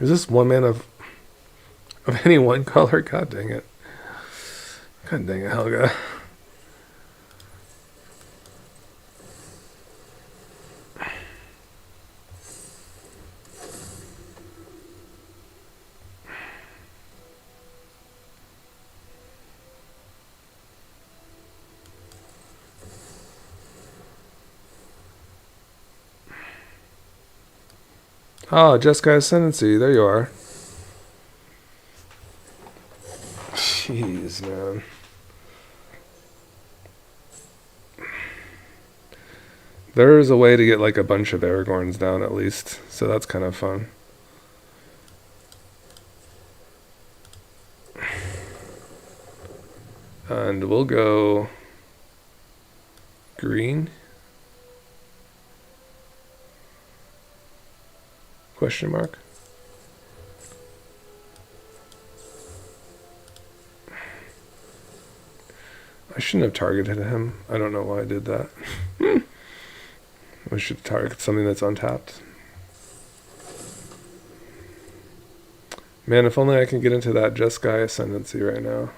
is this one mana? of any one color. God dang it. God dang it, Helga. Oh, Jeskai Ascendancy. There you are. Jeez, man. There is a way to get like a bunch of Aragorns down at least, so that's kind of fun. And we'll go green. Question mark. I shouldn't have targeted him. I don't know why I did that. We should target something that's untapped. Man, if only I can get into that Jeskai Ascendancy right now.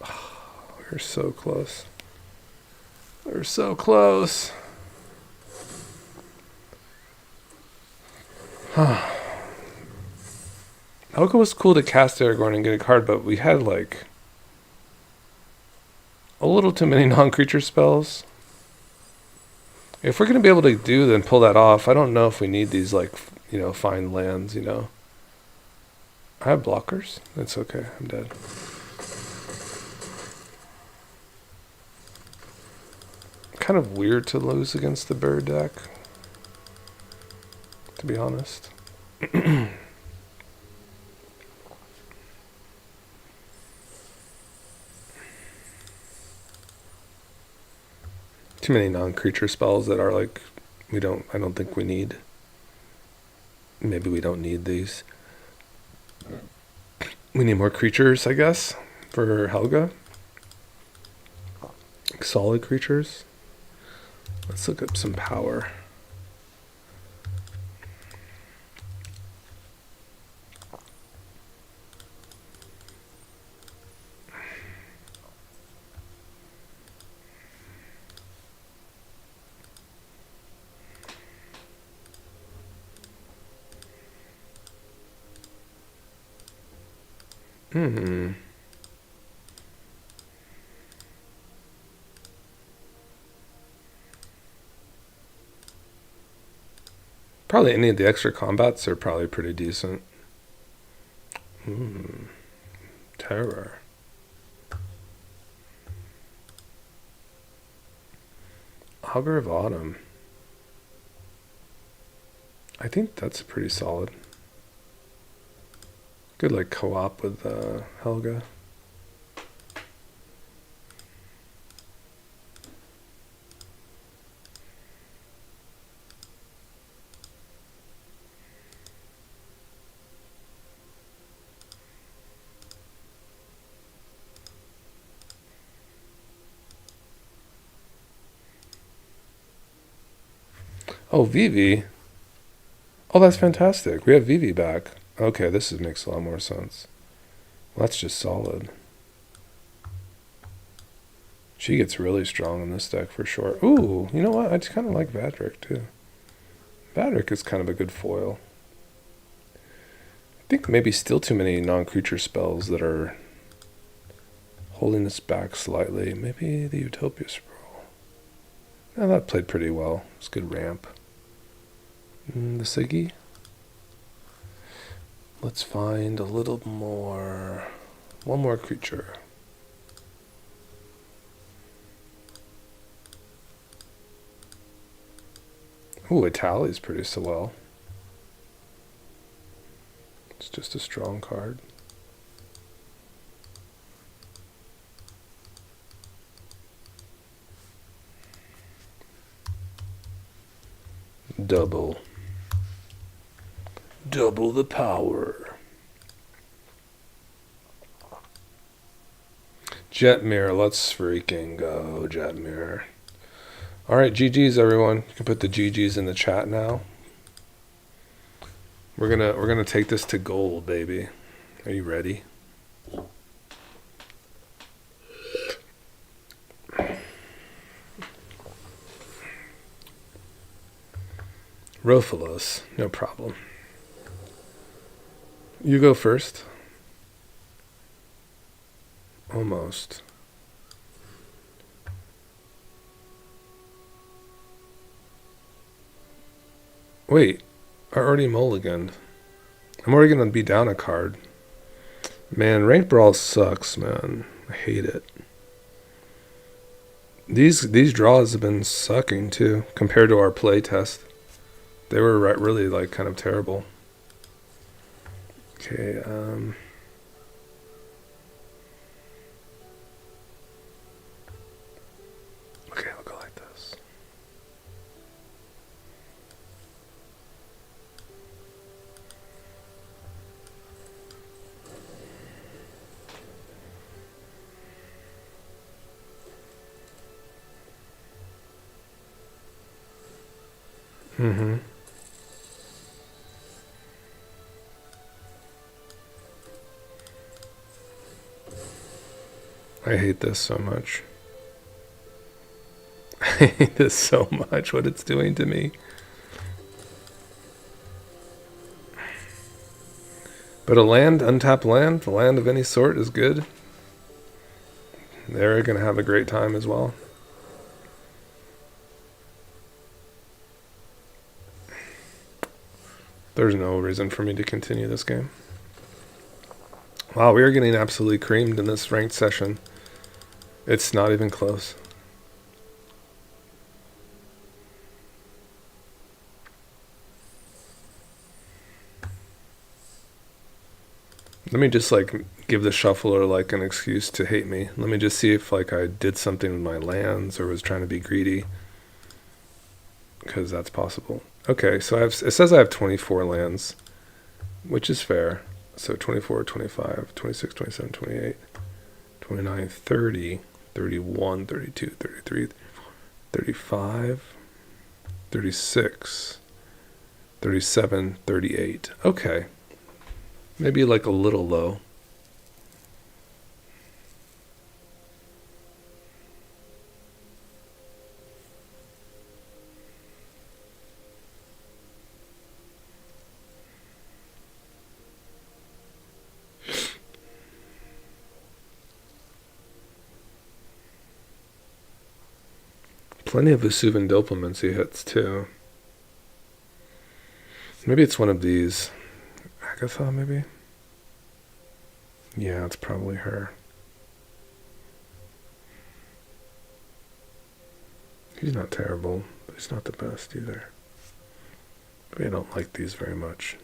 Oh, we're so close. We're so close. Helga was cool to cast Aragorn and get a card, but we had like a little too many non-creature spells. If we're going to be able to do then pull that off, I don't know if we need these like, you know, fine lands, you know. I have blockers. It's okay. I'm dead. Kind of weird to lose against the bird deck, to be honest. Too many non-creature spells that are like I don't think we need. Maybe we don't need these. We need more creatures, I guess, for Helga. Like solid creatures. Let's look up some power. Probably any of the extra combats are probably pretty decent. Terror. Augur of Autumn. I think that's pretty solid. Good like co-op with Helga. Oh, Vivi. Oh, that's fantastic. We have Vivi back. Okay, makes a lot more sense. Well, that's just solid. She gets really strong in this deck for sure. Ooh, you know what? I just kind of like Vadric too. Vadric is kind of a good foil. I think maybe still too many non-creature spells that are holding us back slightly. Maybe the Utopia Scroll. Now that played pretty well. It's a good ramp. The Siggy. Let's find a little more. One more creature. Ooh, Itali's pretty so well. It's just a strong card. Double the power. Jetmir, let's freaking go, Jetmir. Alright, GG's everyone. You can put the GG's in the chat now. We're gonna take this to gold, baby. Are you ready? Rofalos, no problem. You go first. Almost. Wait, I already mulliganed. I'm already gonna be down a card. Man, ranked brawl sucks, man. I hate it. These draws have been sucking too, compared to our play test. They were really like kind of terrible. Okay, okay, I'll go like this. Mm-hmm. I hate this so much. I hate this so much, what it's doing to me. But a land, untapped land, a land of any sort is good. They're going to have a great time as well. There's no reason for me to continue this game. Wow, we are getting absolutely creamed in this ranked session. It's not even close. Let me just like give the shuffler like an excuse to hate me. Let me just see if like I did something with my lands or was trying to be greedy. Because that's possible. Okay, so it says I have 24 lands, which is fair. So 24, 25, 26, 27, 28, 29, 30, 31, 32, 33, 35, 36, 37, 38. Okay. Maybe like a little low. Plenty of Vesuvian Diplomacy hits too. Maybe it's one of these. Agatha, maybe? Yeah, it's probably her. He's not terrible, but he's not the best either. Maybe I don't like these very much.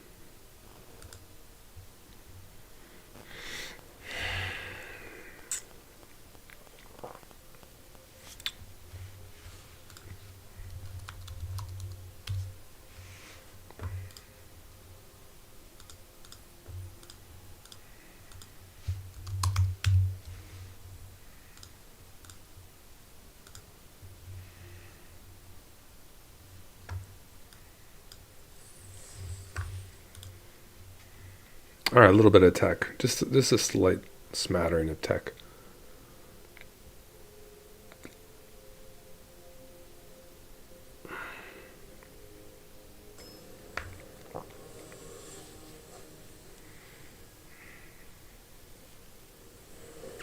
All right, a little bit of tech. Just a slight smattering of tech.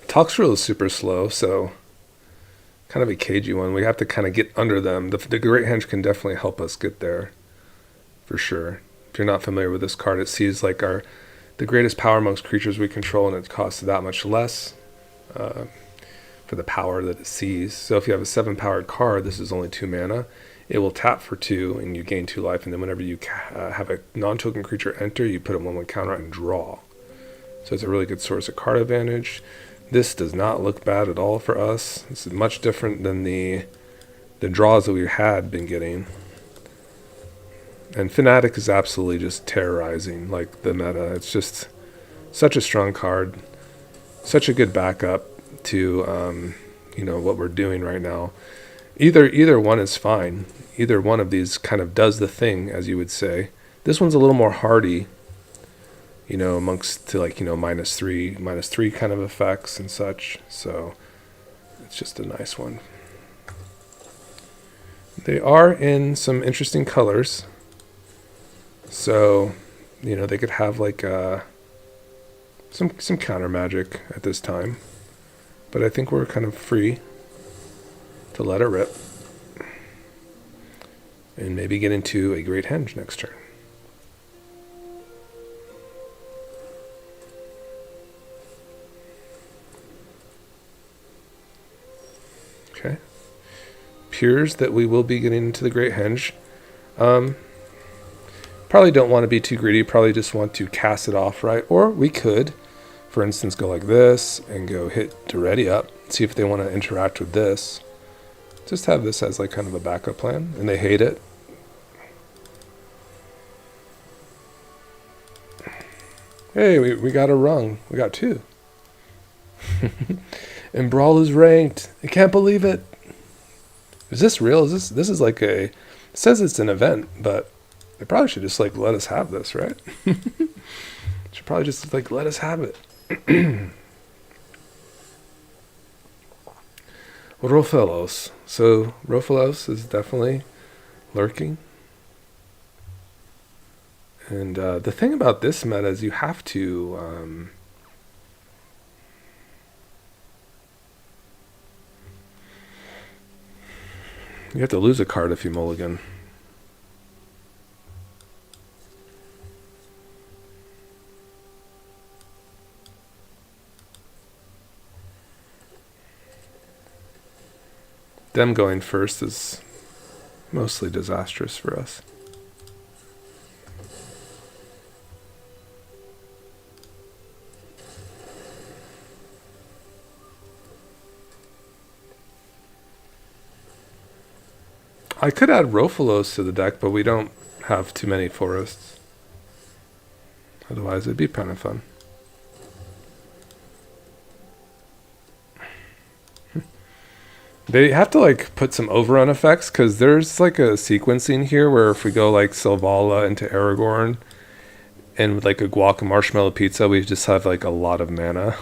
Toxrill is super slow, so kind of a cagey one. We have to kind of get under them. The Great Henge can definitely help us get there, for sure. If you're not familiar with this card, it sees like the greatest power amongst creatures we control, and it costs that much less for the power that it sees. So if you have a 7-powered card, this is only 2 mana. It will tap for 2, and you gain 2 life. And then whenever you have a non-token creature enter, you put a 1/1 counter and draw. So it's a really good source of card advantage. This does not look bad at all for us. This is much different than the draws that we had been getting. And Fnatic is absolutely just terrorizing like the meta. It's just such a strong card, such a good backup to what we're doing right now. Either one is fine. Either one of these kind of does the thing, as you would say. This one's a little more hardy amongst to like, minus three kind of effects and such. So it's just a nice one. They are in some interesting colors. So, they could have like some counter magic at this time. But I think we're kind of free to let it rip. And maybe get into a Great Henge next turn. Okay. Appears that we will be getting into the Great Henge. Probably don't want to be too greedy. Probably just want to cast it off, right? Or we could, for instance, go like this and go hit to ready up. See if they want to interact with this. Just have this as like kind of a backup plan. And they hate it. Hey, we got a rung. We got two. And Brawl is ranked. I can't believe it. Is this real? This is like it says it's an event, but they probably should just like let us have this, right? Should probably just like let us have it. Rofelos. So Rofelos is definitely lurking. And the thing about this meta is you have to lose a card if you mulligan. Them going first is mostly disastrous for us. I could add Rofelos to the deck, but we don't have too many forests. Otherwise, it'd be kind of fun. They have to like put some overrun effects because there's like a sequencing here where if we go like Selvala into Aragorn and with like a guac and marshmallow pizza, we just have like a lot of mana.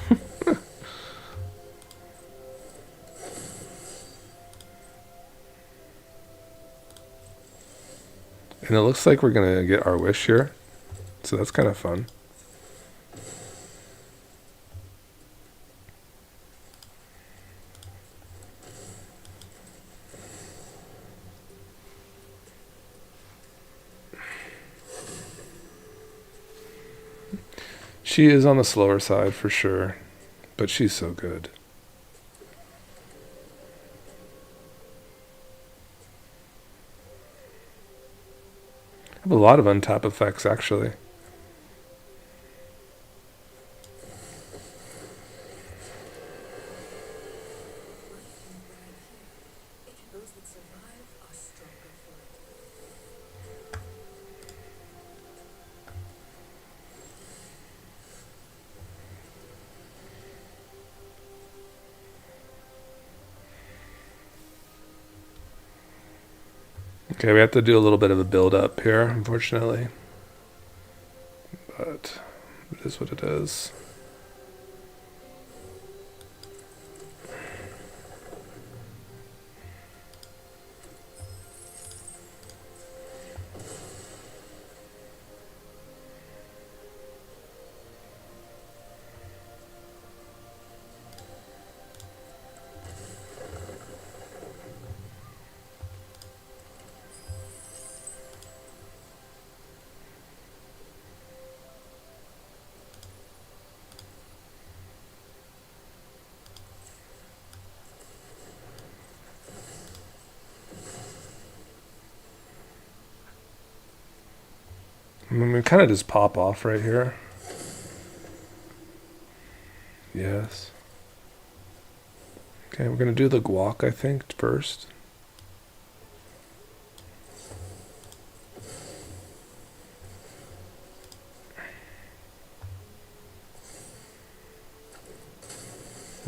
And it looks like we're going to get our wish here. So that's kind of fun. She is on the slower side for sure, but she's so good. I have a lot of untap effects actually. Okay, we have to do a little bit of a build up here, unfortunately. But it is what it is. I mean, we kind of just pop off right here. Yes. Okay, we're going to do the guac, I think, first.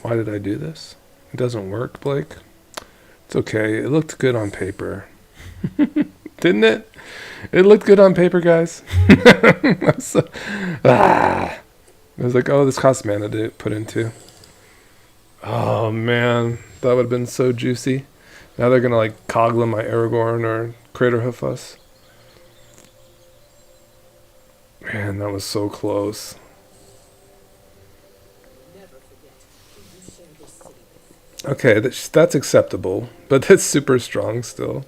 Why did I do this? It doesn't work, Blake. It's okay. It looked good on paper. Didn't it? It looked good on paper, guys. So, I was like, oh, this costs mana to put into. Oh, man. That would have been so juicy. Now they're going to, like, Coglin my Aragorn or Craterhoof us. Man, that was so close. Okay, that's acceptable. But that's super strong still.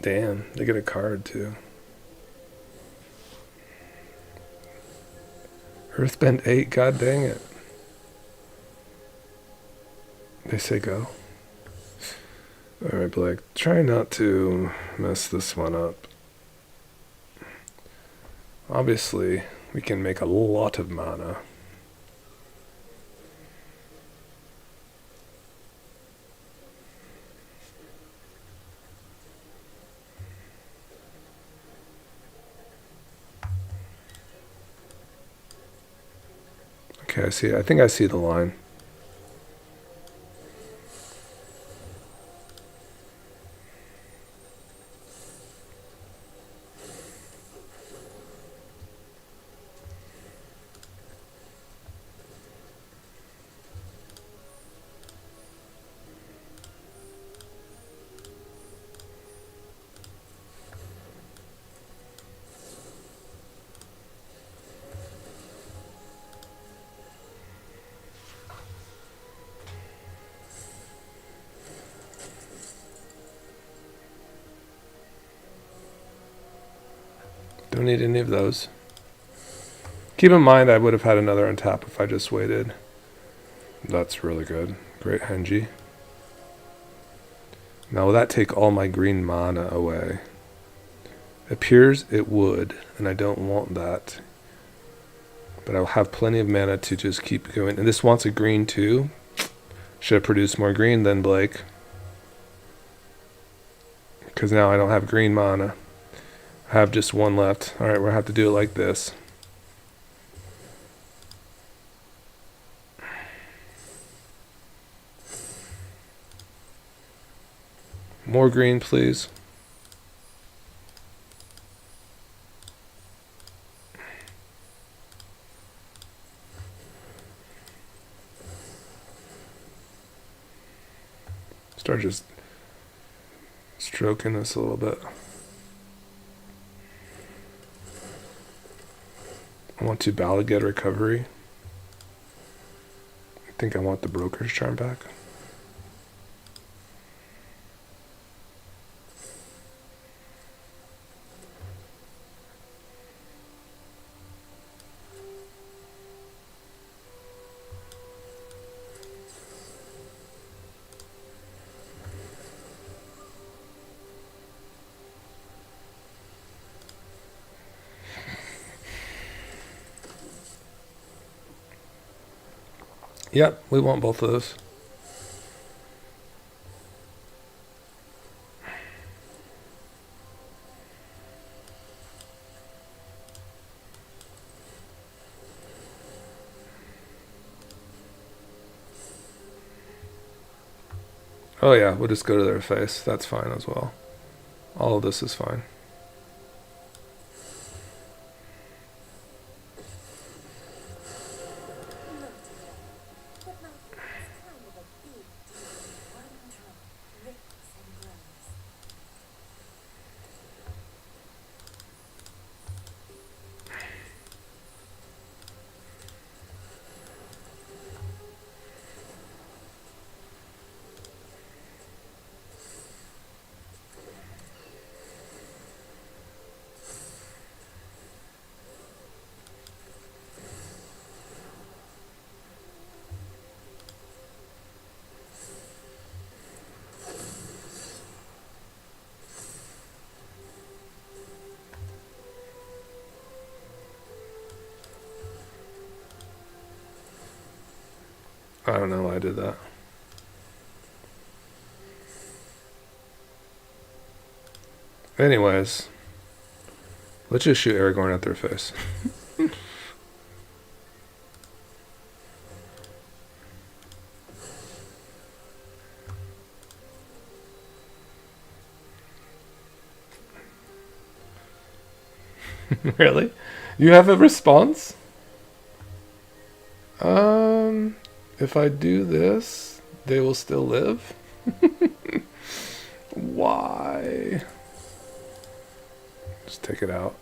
Damn, they get a card, too. Earthbend 8, god dang it. They say go. Alright, Blake, try not to mess this one up. Obviously, we can make a lot of mana. Okay, I see. I think I see the line. Don't need any of those. Keep in mind I would have had another untap if I just waited. That's really good. Great Henji. Now will that take all my green mana away? Appears it would, and I don't want that. But I'll have plenty of mana to just keep going. And this wants a green too. Should have produced more green then, Blake. Because now I don't have green mana. I have just one left. Alright, we'll have to do it like this. More green, please. Start just stroking this a little bit. I want to ballad get recovery. I think I want the broker's charm back. Yep, we want both of those. Oh yeah, we'll just go to their face. That's fine as well. All of this is fine. I don't know why I did that. Anyways, let's just shoot Aragorn at their face. Really? You have a response? If I do this, they will still live? Why? Just take it out.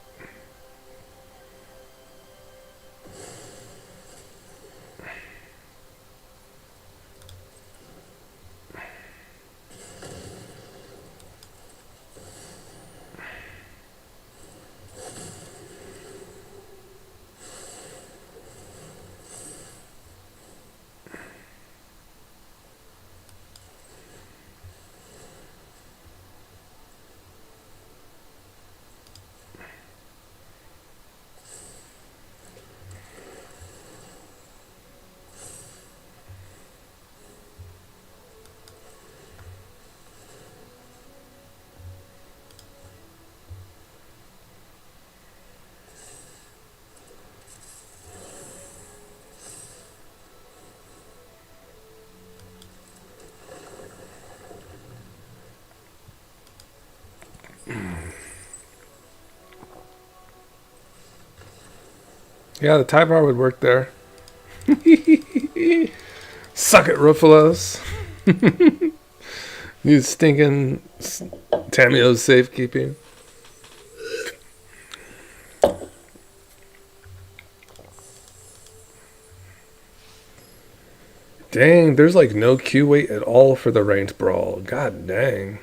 Yeah, the tie bar would work there. Suck it, Ruffalo's. You stinking Tamio's safekeeping. Dang, there's like no Q weight at all for the ranked brawl. God dang.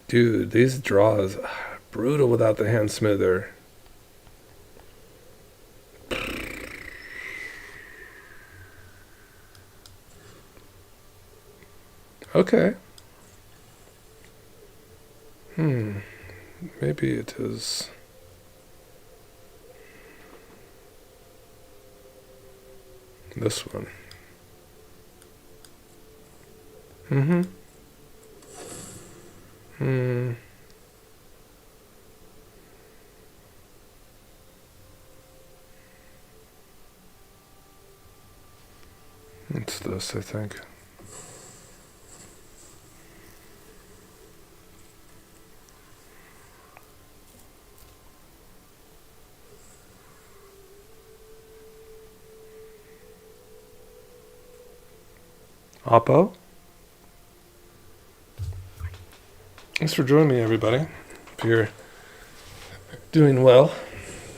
Dude, these draws, brutal without the hand smoother. Okay. Maybe it is. This one. Mm-hmm. It's this, I think. Oppo? Thanks for joining me, everybody. If you're doing well,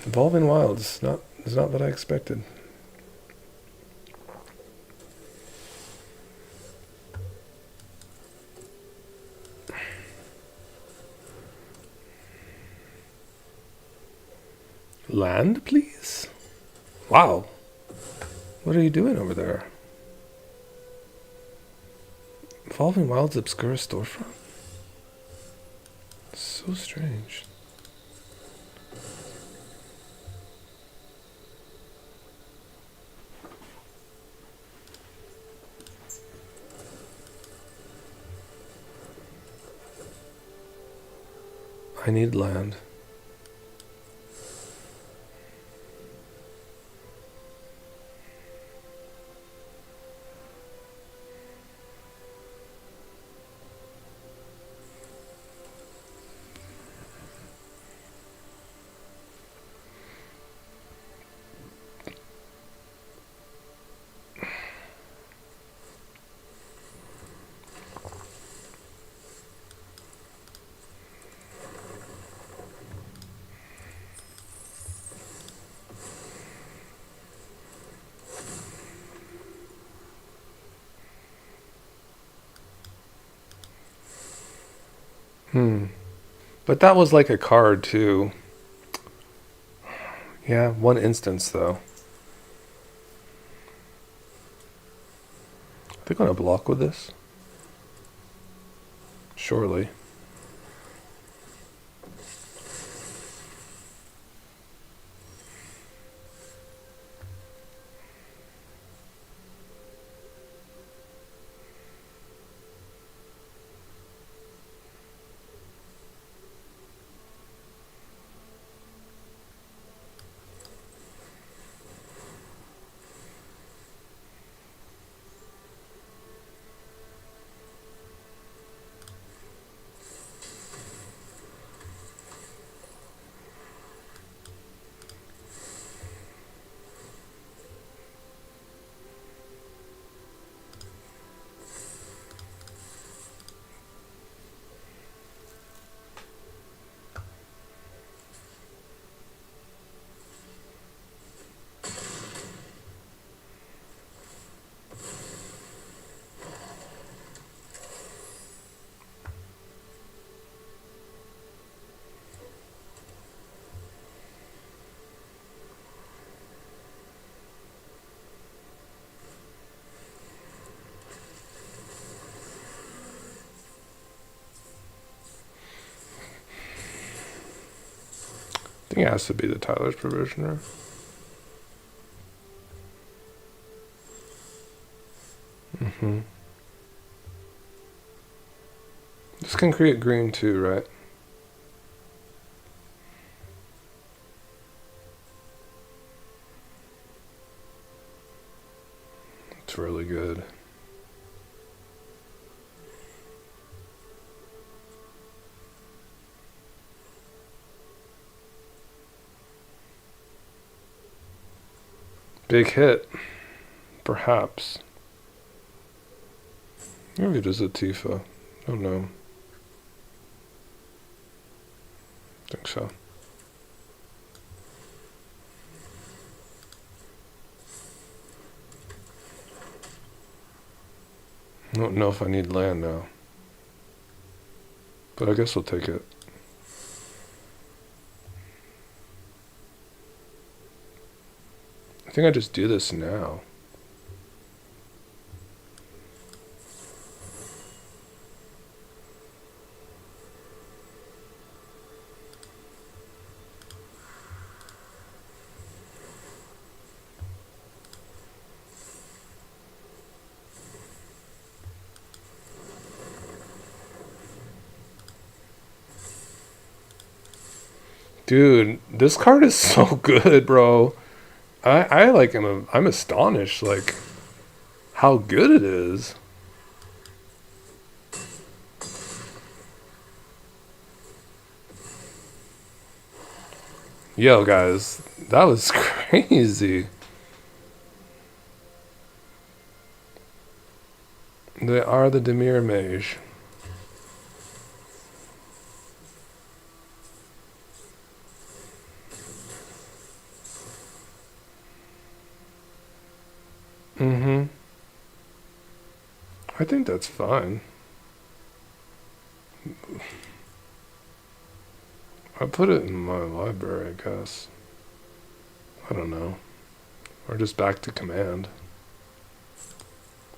Evolving Wilds is not what I expected. Land, please? Wow. What are you doing over there? Evolving Wilds obscure storefront? So strange. I need land. But that was like a card too. Yeah, one instance though. They're gonna block with this? Surely. think it has to be the Tyler's Provisioner. Mm-hmm. This can create green too, right? It's really good. Big hit. Perhaps. Maybe it is a Tifa. I don't know. I think so. I don't know if I need land now. But I guess we'll take it. I think I just do this now. Dude, this card is so good, bro. I like I'm astonished like how good it is. Yo guys, that was crazy. They are the Demir Mage. Mm-hmm. I think that's fine. I put it in my library, I guess. I don't know. Or just back to command.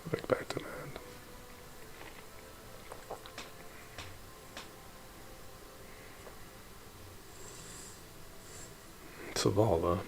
Back to command. Savala.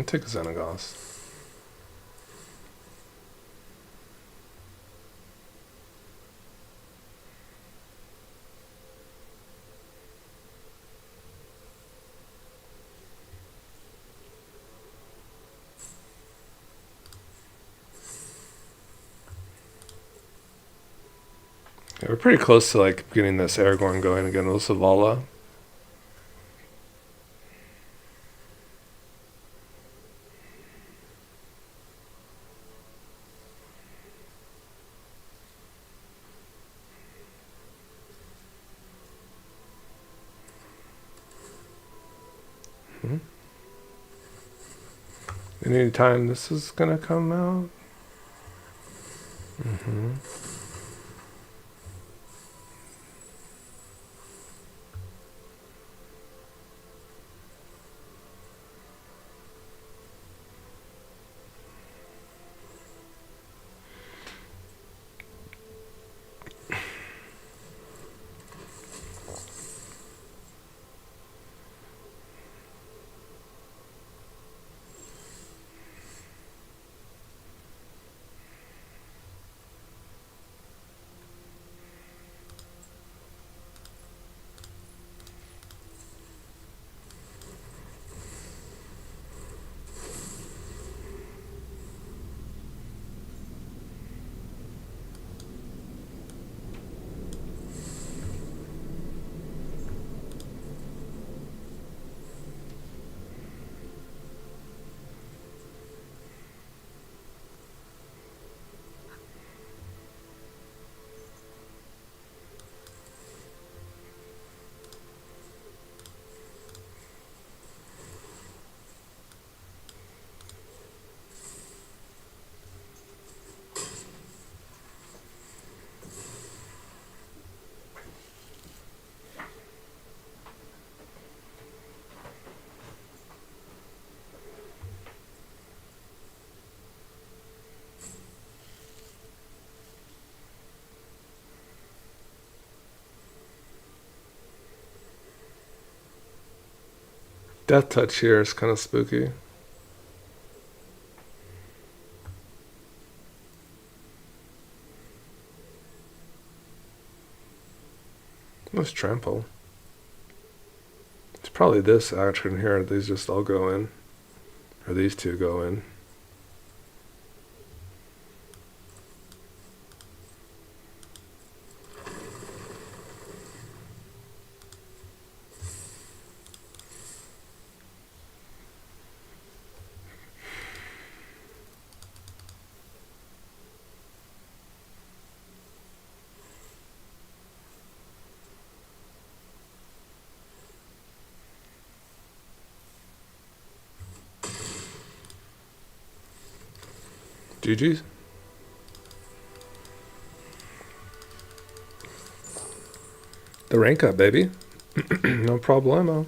Take a Xenagos. Yeah, we're pretty close to like getting this Aragorn going again with Savala. Anytime this is gonna come out. Mm-hmm. Death touch here is kind of spooky. Let's trample. It's probably this action here. These just all go in. Or these two go in. GG's. The rank up, baby. No problemo.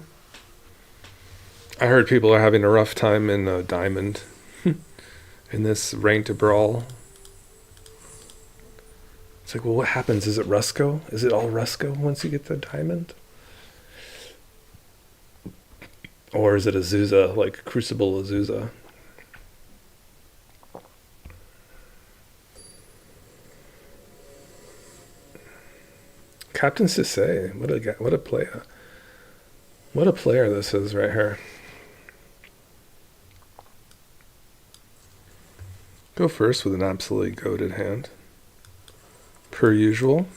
I heard people are having a rough time in Diamond in this ranked brawl. It's like, well, what happens? Is it Rusco? Is it all Rusco once you get the Diamond? Or is it Azusa, like Crucible Azusa? Captain Sisay, what a player. What a player this is right here. Go first with an absolutely goated hand. Per usual.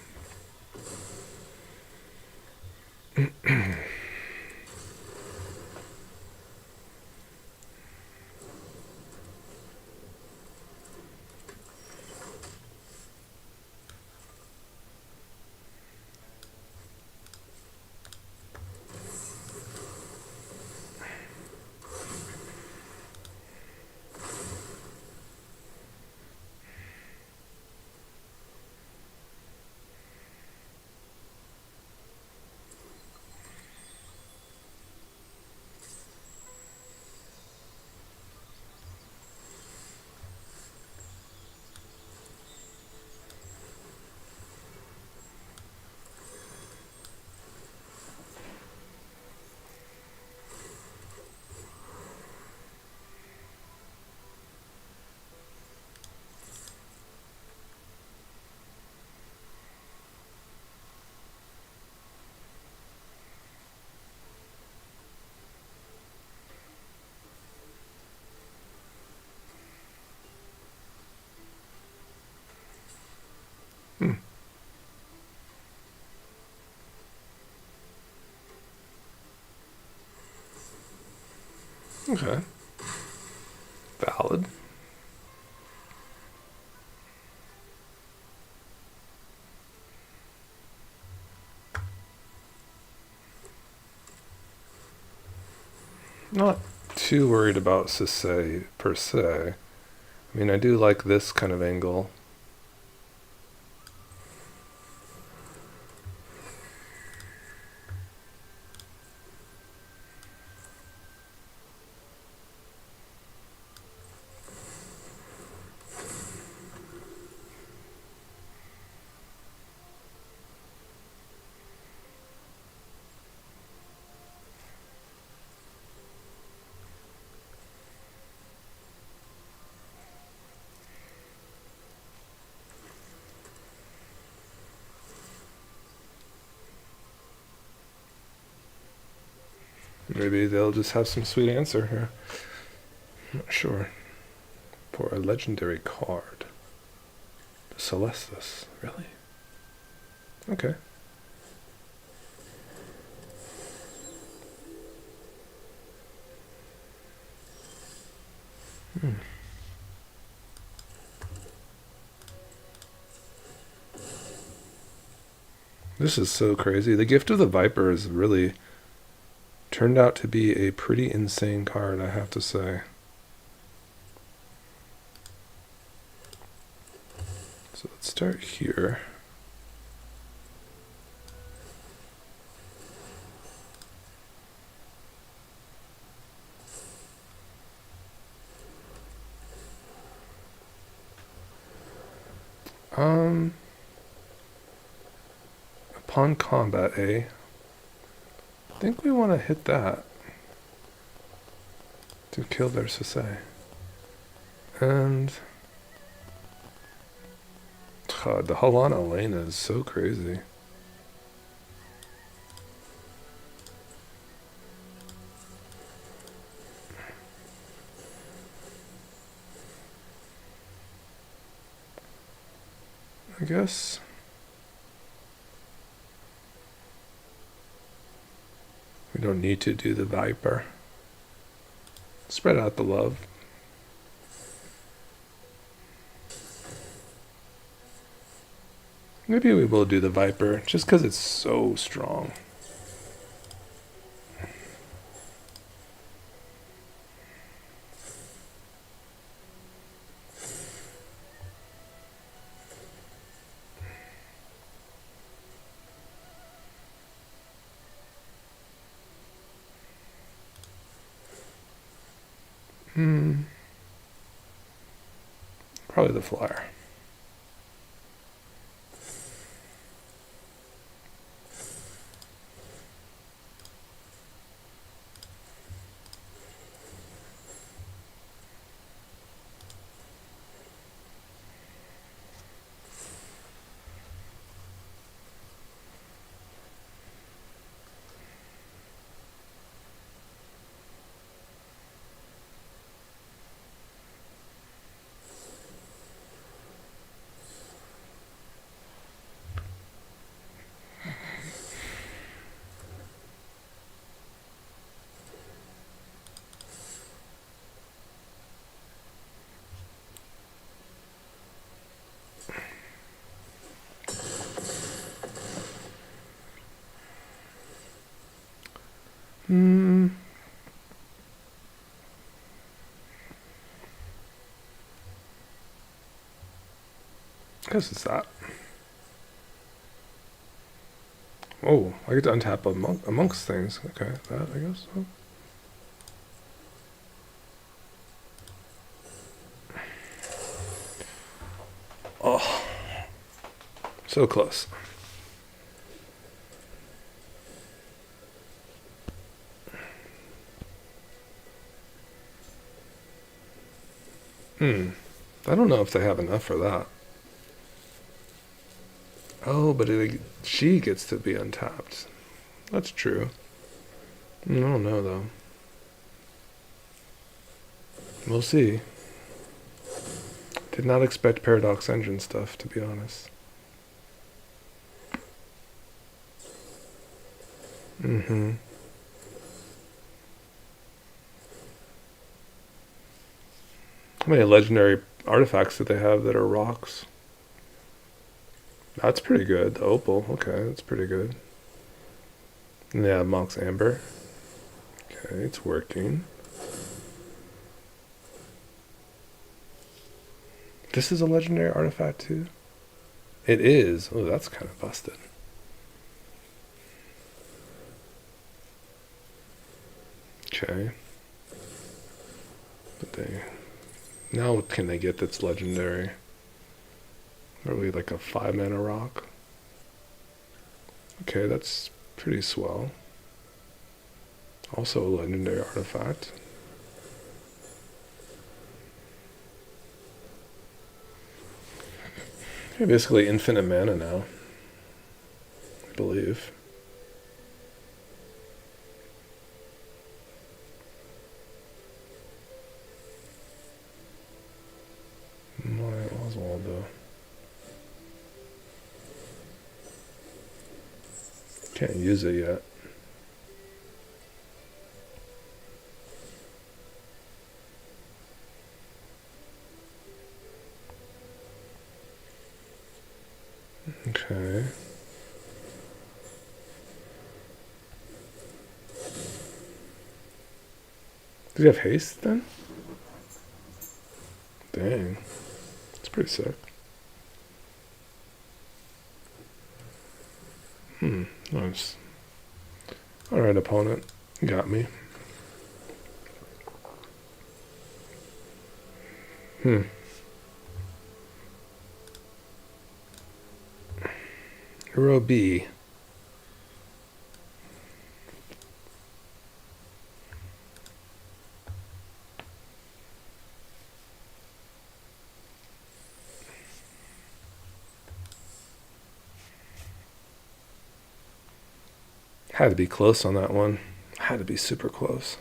Okay. Valid. Not too worried about Sisay per se. I mean, I do like this kind of angle. Maybe they'll just have some sweet answer here. I'm not sure. For a legendary card. The Celestus. Really? Okay. This is so crazy. The Gift of the Viper is really turned out to be a pretty insane card, I have to say. So let's start here. Upon combat, I think we want to hit that. to kill their Sasai. And God, the Halana Elena is so crazy. I guess we don't need to do the Viper. Spread out the love. Maybe we will do the Viper, just because it's so strong. Probably the Flyer. I guess it's that. Oh, I get to untap amongst things. Okay, that I guess. Oh, so close. I don't know if they have enough for that. Oh, but she gets to be untapped. That's true. I don't know, though. We'll see. Did not expect Paradox Engine stuff, to be honest. How many legendary artifacts do they have that are rocks? That's pretty good. The Opal. Okay, that's pretty good. Yeah, Monk's Amber. Okay, it's working. This is a legendary artifact too? It is. Oh, that's kind of busted. Okay. But now what can they get that's legendary? Probably like a 5-mana rock. Okay, that's pretty swell. Also a legendary artifact. Okay, basically infinite mana now, I believe. My Oswaldo. Can't use it yet. Okay. Did he have haste then? Dang. It's pretty sick. Nice. Alright, opponent. You got me. Hero B. Had to be close on that one. Had to be super close.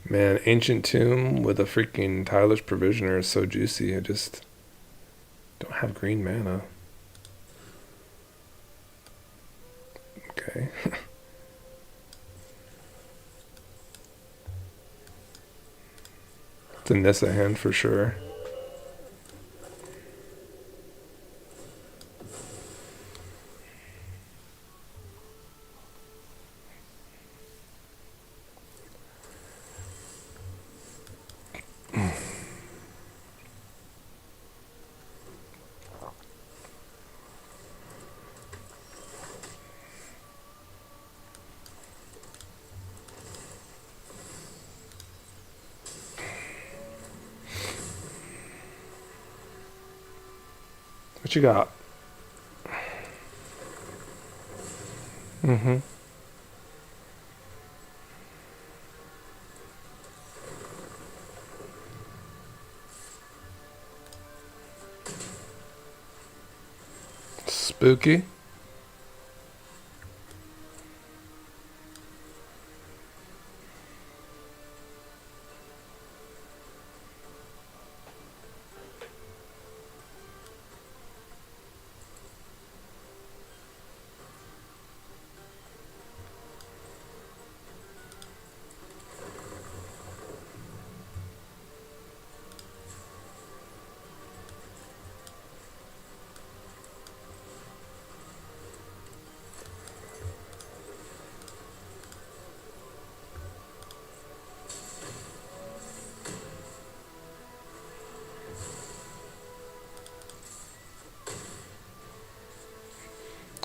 Man, Ancient Tomb with a freaking Tyler's Provisioner is so juicy. I just don't have green mana. Okay. It's a Nissa hand for sure. What you got? Mm-hmm. Spooky.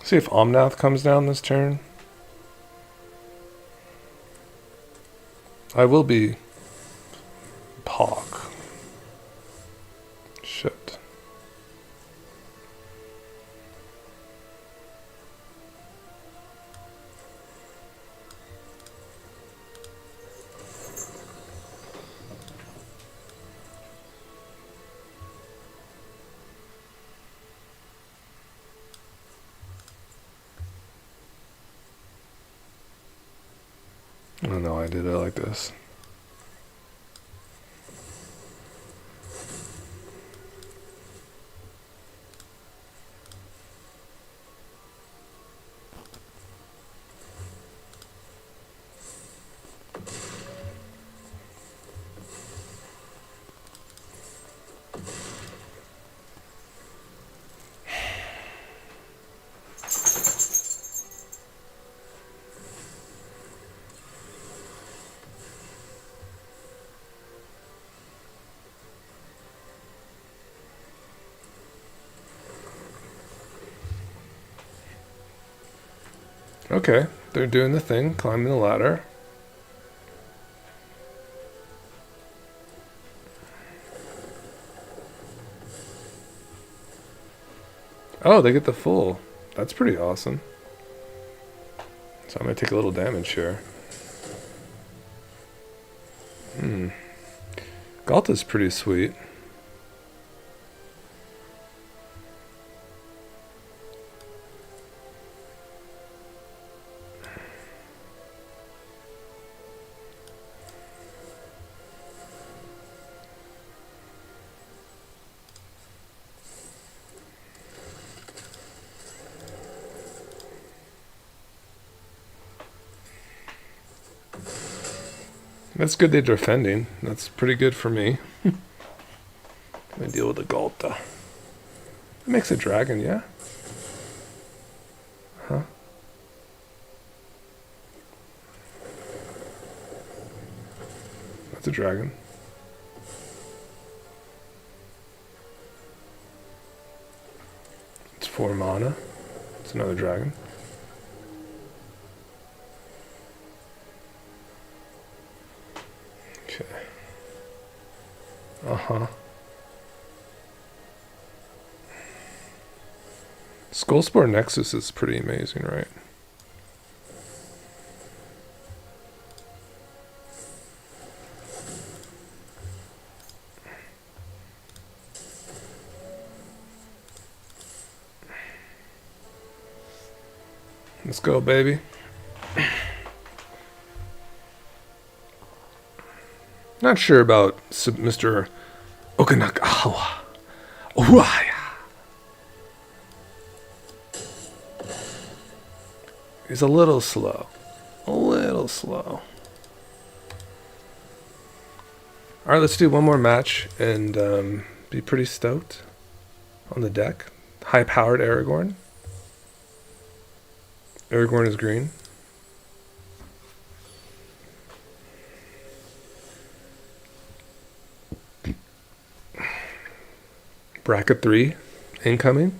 See if Omnath comes down this turn. I will be Pog. Shit. Oh no, I did it like this. Okay, they're doing the thing, climbing the ladder. Oh, they get the full. That's pretty awesome. So I'm going to take a little damage here. Galta's pretty sweet. That's good they're defending. That's pretty good for me. Let me deal with the Galta. It makes a dragon, yeah? Huh? That's a dragon. It's 4 mana. It's another dragon. Uh-huh. Skullspore Nexus is pretty amazing, right? Let's go, baby. Not sure about Mr. Okanakawa. Uaya. He's a little slow. A little slow. Alright, let's do one more match and be pretty stoked on the deck. High-powered Aragorn. Aragorn is green. Bracket 3 incoming.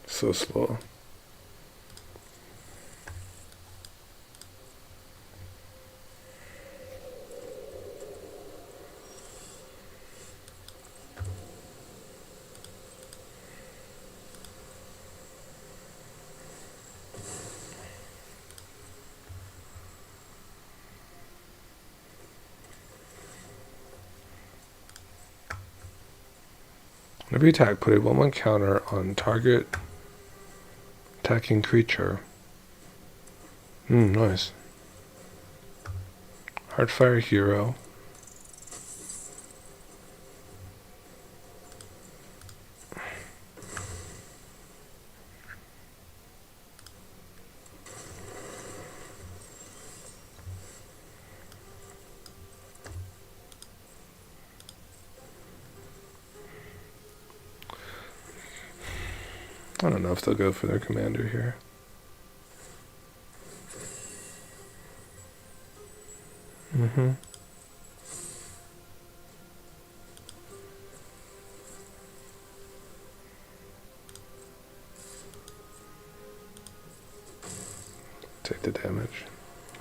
So slow. Every attack, put a 1/1 counter on target attacking creature. Nice. Heartfire hero. I don't know if they'll go for their commander here. Take the damage.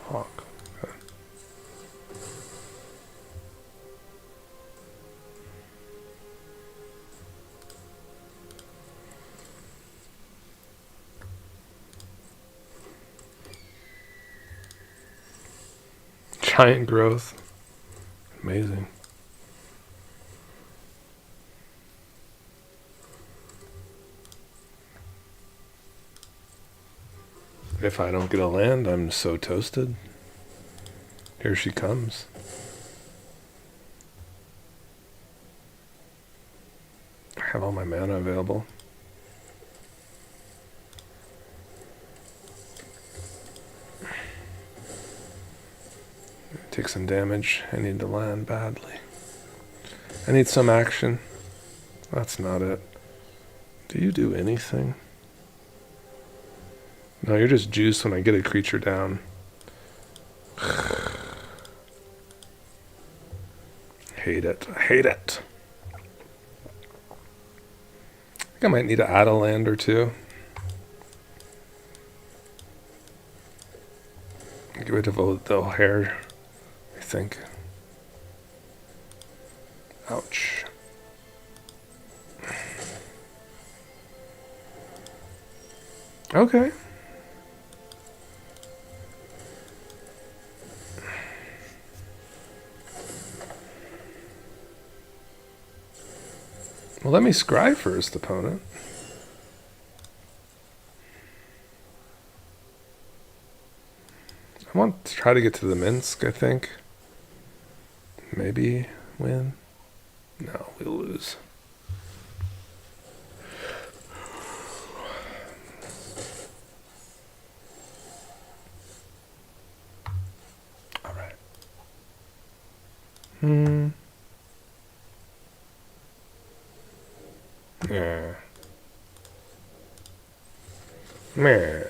Hawk. Okay. Giant growth. Amazing. If I don't get a land, I'm so toasted. Here she comes. I have all my mana available. Take some damage. I need to land badly. I need some action. That's not it. Do you do anything? No, you're just juiced when I get a creature down. Hate it. I hate it. I think I might need to add a land or two. Get rid of the hair, I think. Ouch. Okay. Well, let me scry first, opponent. I want to try to get to the Minsk, I think. Maybe win. No, we'll lose. All right. Yeah. Meh.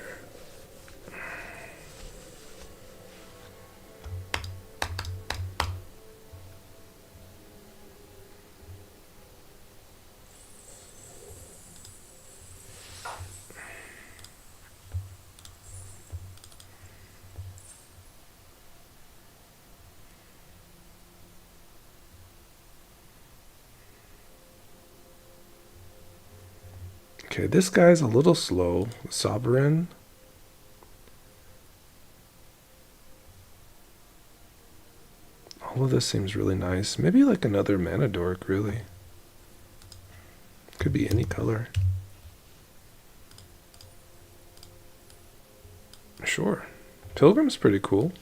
Okay, this guy's a little slow. Sovereign. All of this seems really nice. Maybe like another mana dork, really. Could be any color. Sure. Pilgrim's pretty cool.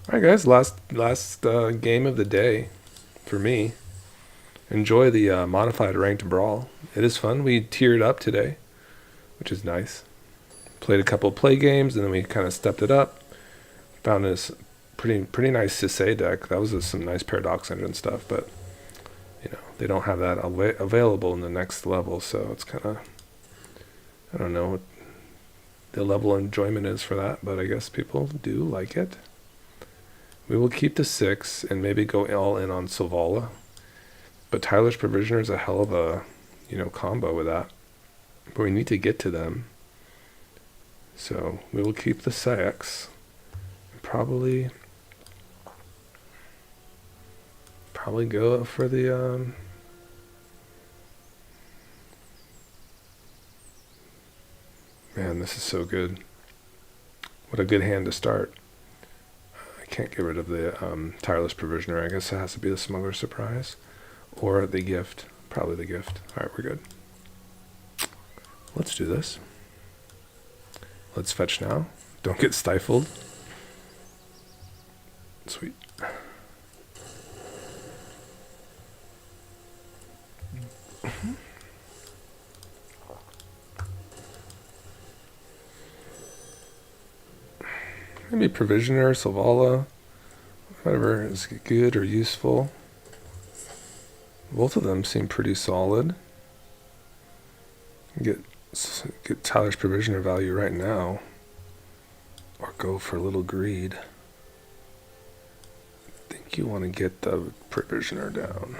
Alright guys, last game of the day for me. Enjoy the modified ranked brawl. It is fun. We tiered up today, which is nice. Played a couple of play games and then we kind of stepped it up. Found this pretty nice Sisay deck. That was some nice Paradox Engine stuff, but you know, they don't have that available in the next level, so it's kind of, I don't know what the level of enjoyment is for that, but I guess people do like it. We will keep the 6 and maybe go all in on Silvala. But Tyler's Provisioner is a hell of a, combo with that. But we need to get to them. So we will keep the 6. Probably go for the man, this is so good. What a good hand to start. I can't get rid of the Tireless Provisioner. I guess it has to be the Smuggler's Surprise. Or the gift. Probably the gift. Alright, we're good. Let's do this. Let's fetch now. Don't get stifled. Sweet. Maybe Provisioner, Silvala, whatever is good or useful. Both of them seem pretty solid. Get Tyler's Provisioner value right now. Or go for a little greed. I think you want to get the Provisioner down.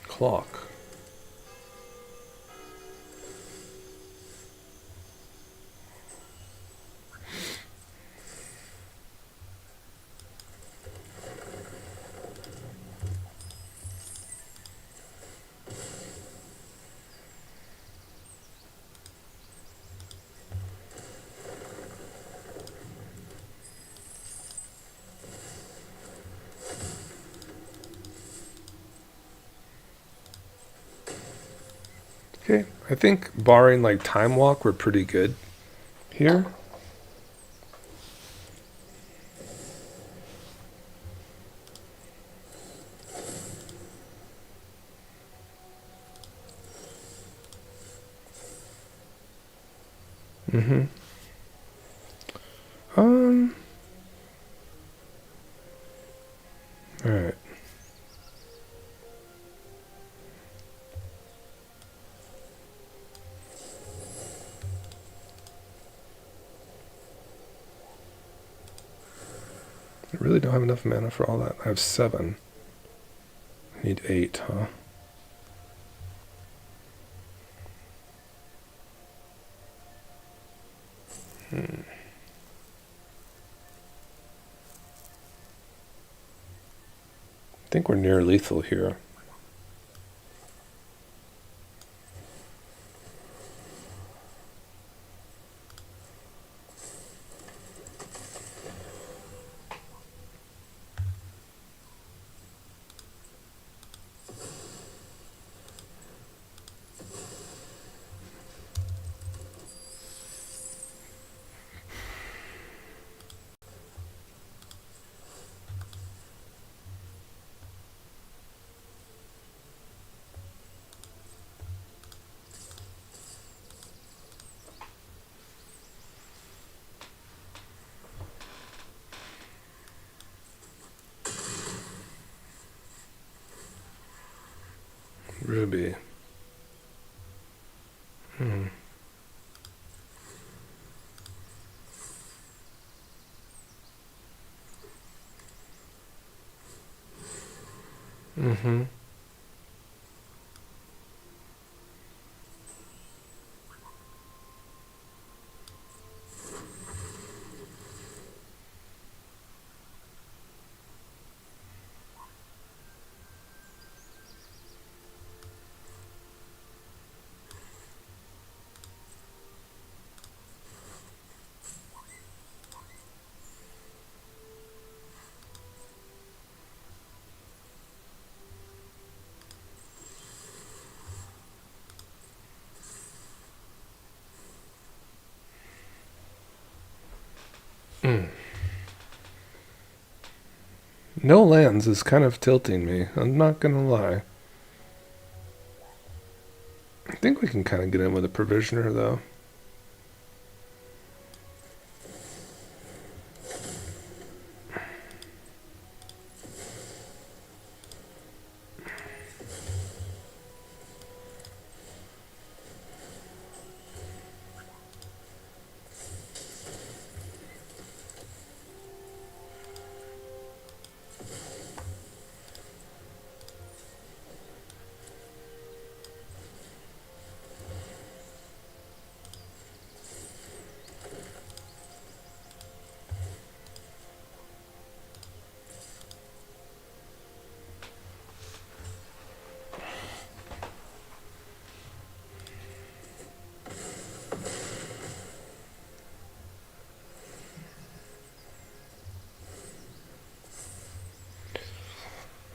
Clock. Okay, I think barring like Time Walk, we're pretty good here. Mm-hmm. Alright. I really don't have enough mana for all that. I have 7. I need 8, huh? I think we're near lethal here. Ruby. Mm-hmm. Mm. No lands is kind of tilting me. I'm not gonna lie. I think we can kind of get in with a provisioner though.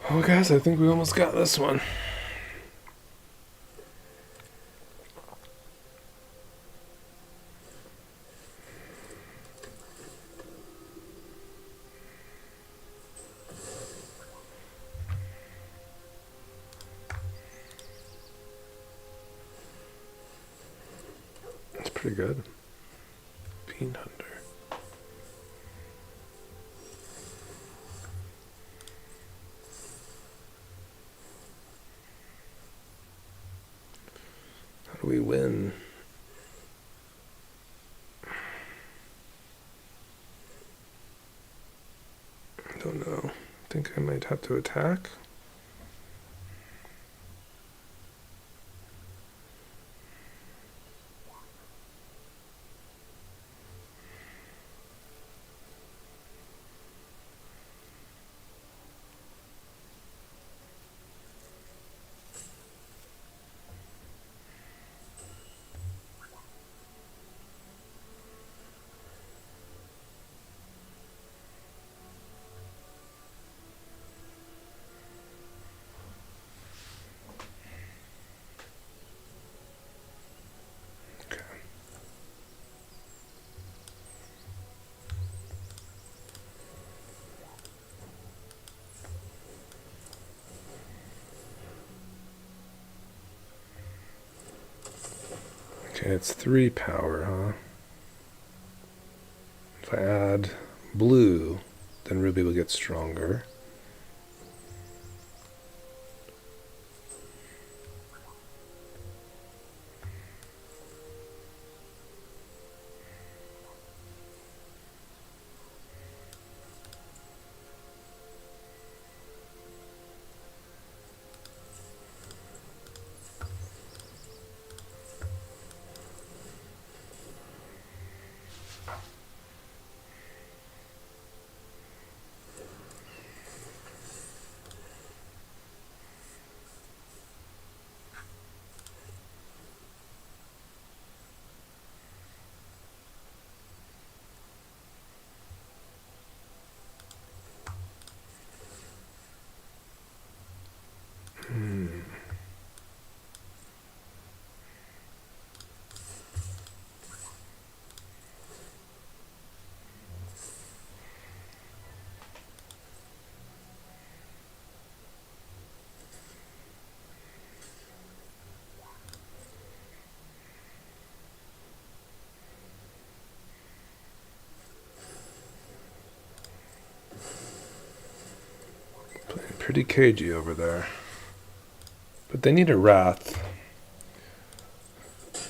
Oh, guys, I think we almost got this one. That's pretty good. Bean Hunter. How do we win? I don't know. I think I might have to attack. Okay, it's 3 power, huh? If I add blue, then Ruby will get stronger. Playing pretty cagey over there. But they need a wrath,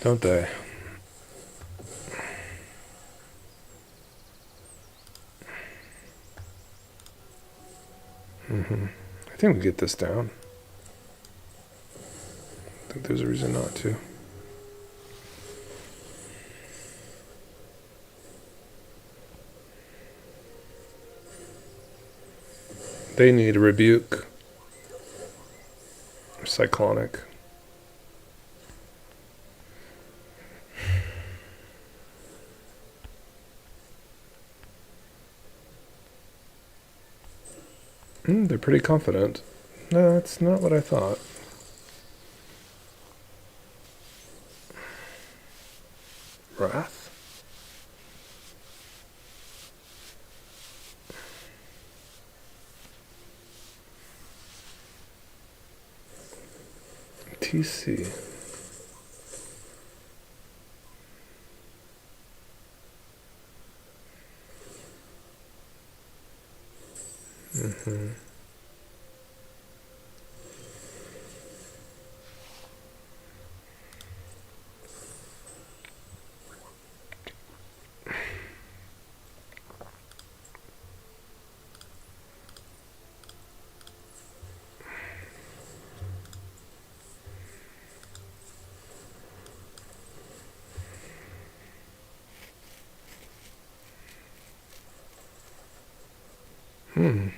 don't they? I think we get this down. I think there's a reason not to. They need a rebuke. Or cyclonic. They're pretty confident. No, that's not what I thought. Wrath? ETC. Mm-hmm. Hmm.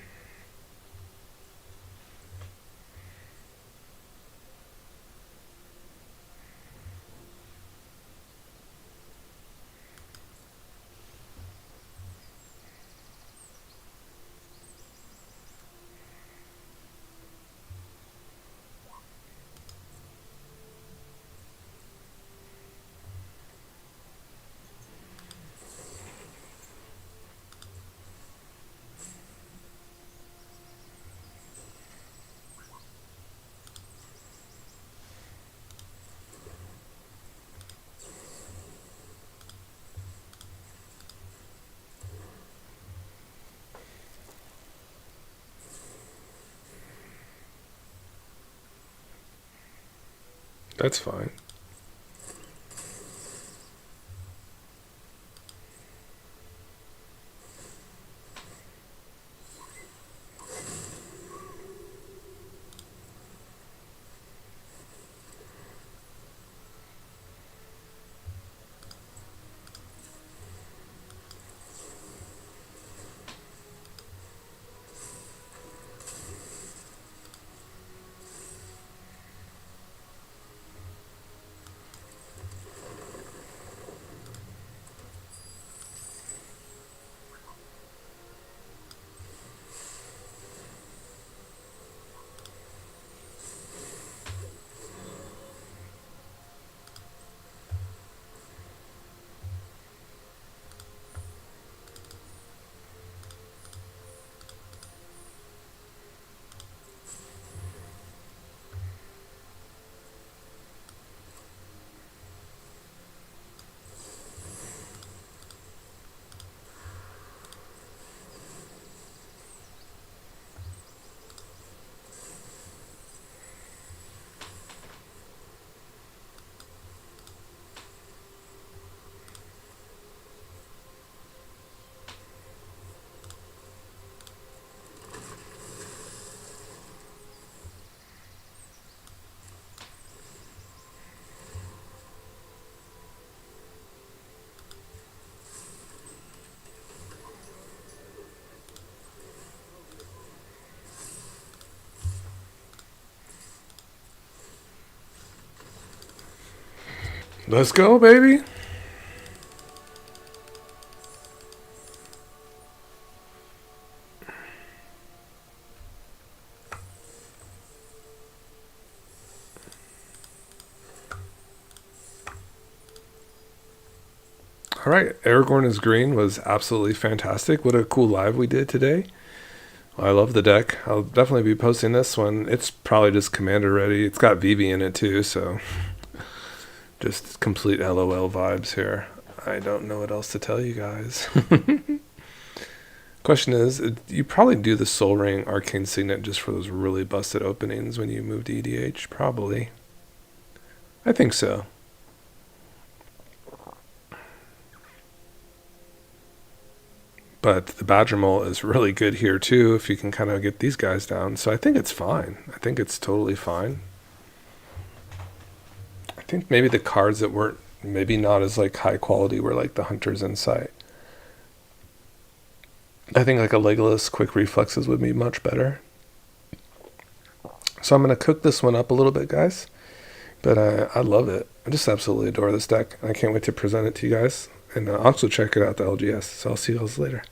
That's fine. Let's go, baby. All right, Aragorn is green was absolutely fantastic. What a cool live we did today. I love the deck. I'll definitely be posting this one. It's probably just commander ready. It's got Vivi in it too, so just complete LOL vibes here. I don't know what else to tell you guys. Question is, you probably do the Soul Ring Arcane Signet just for those really busted openings when you move to EDH? Probably. I think so. But the Badger Mole is really good here too if you can kind of get these guys down. So I think it's fine. I think it's totally fine. I think maybe the cards that weren't maybe not as like high quality were like the Hunter's Insight. I think like a Legolas Quick Reflexes would be much better. So I'm going to cook this one up a little bit, guys. But I love it. I just absolutely adore this deck. I can't wait to present it to you guys. And also check it out, the LGS. So I'll see you guys later.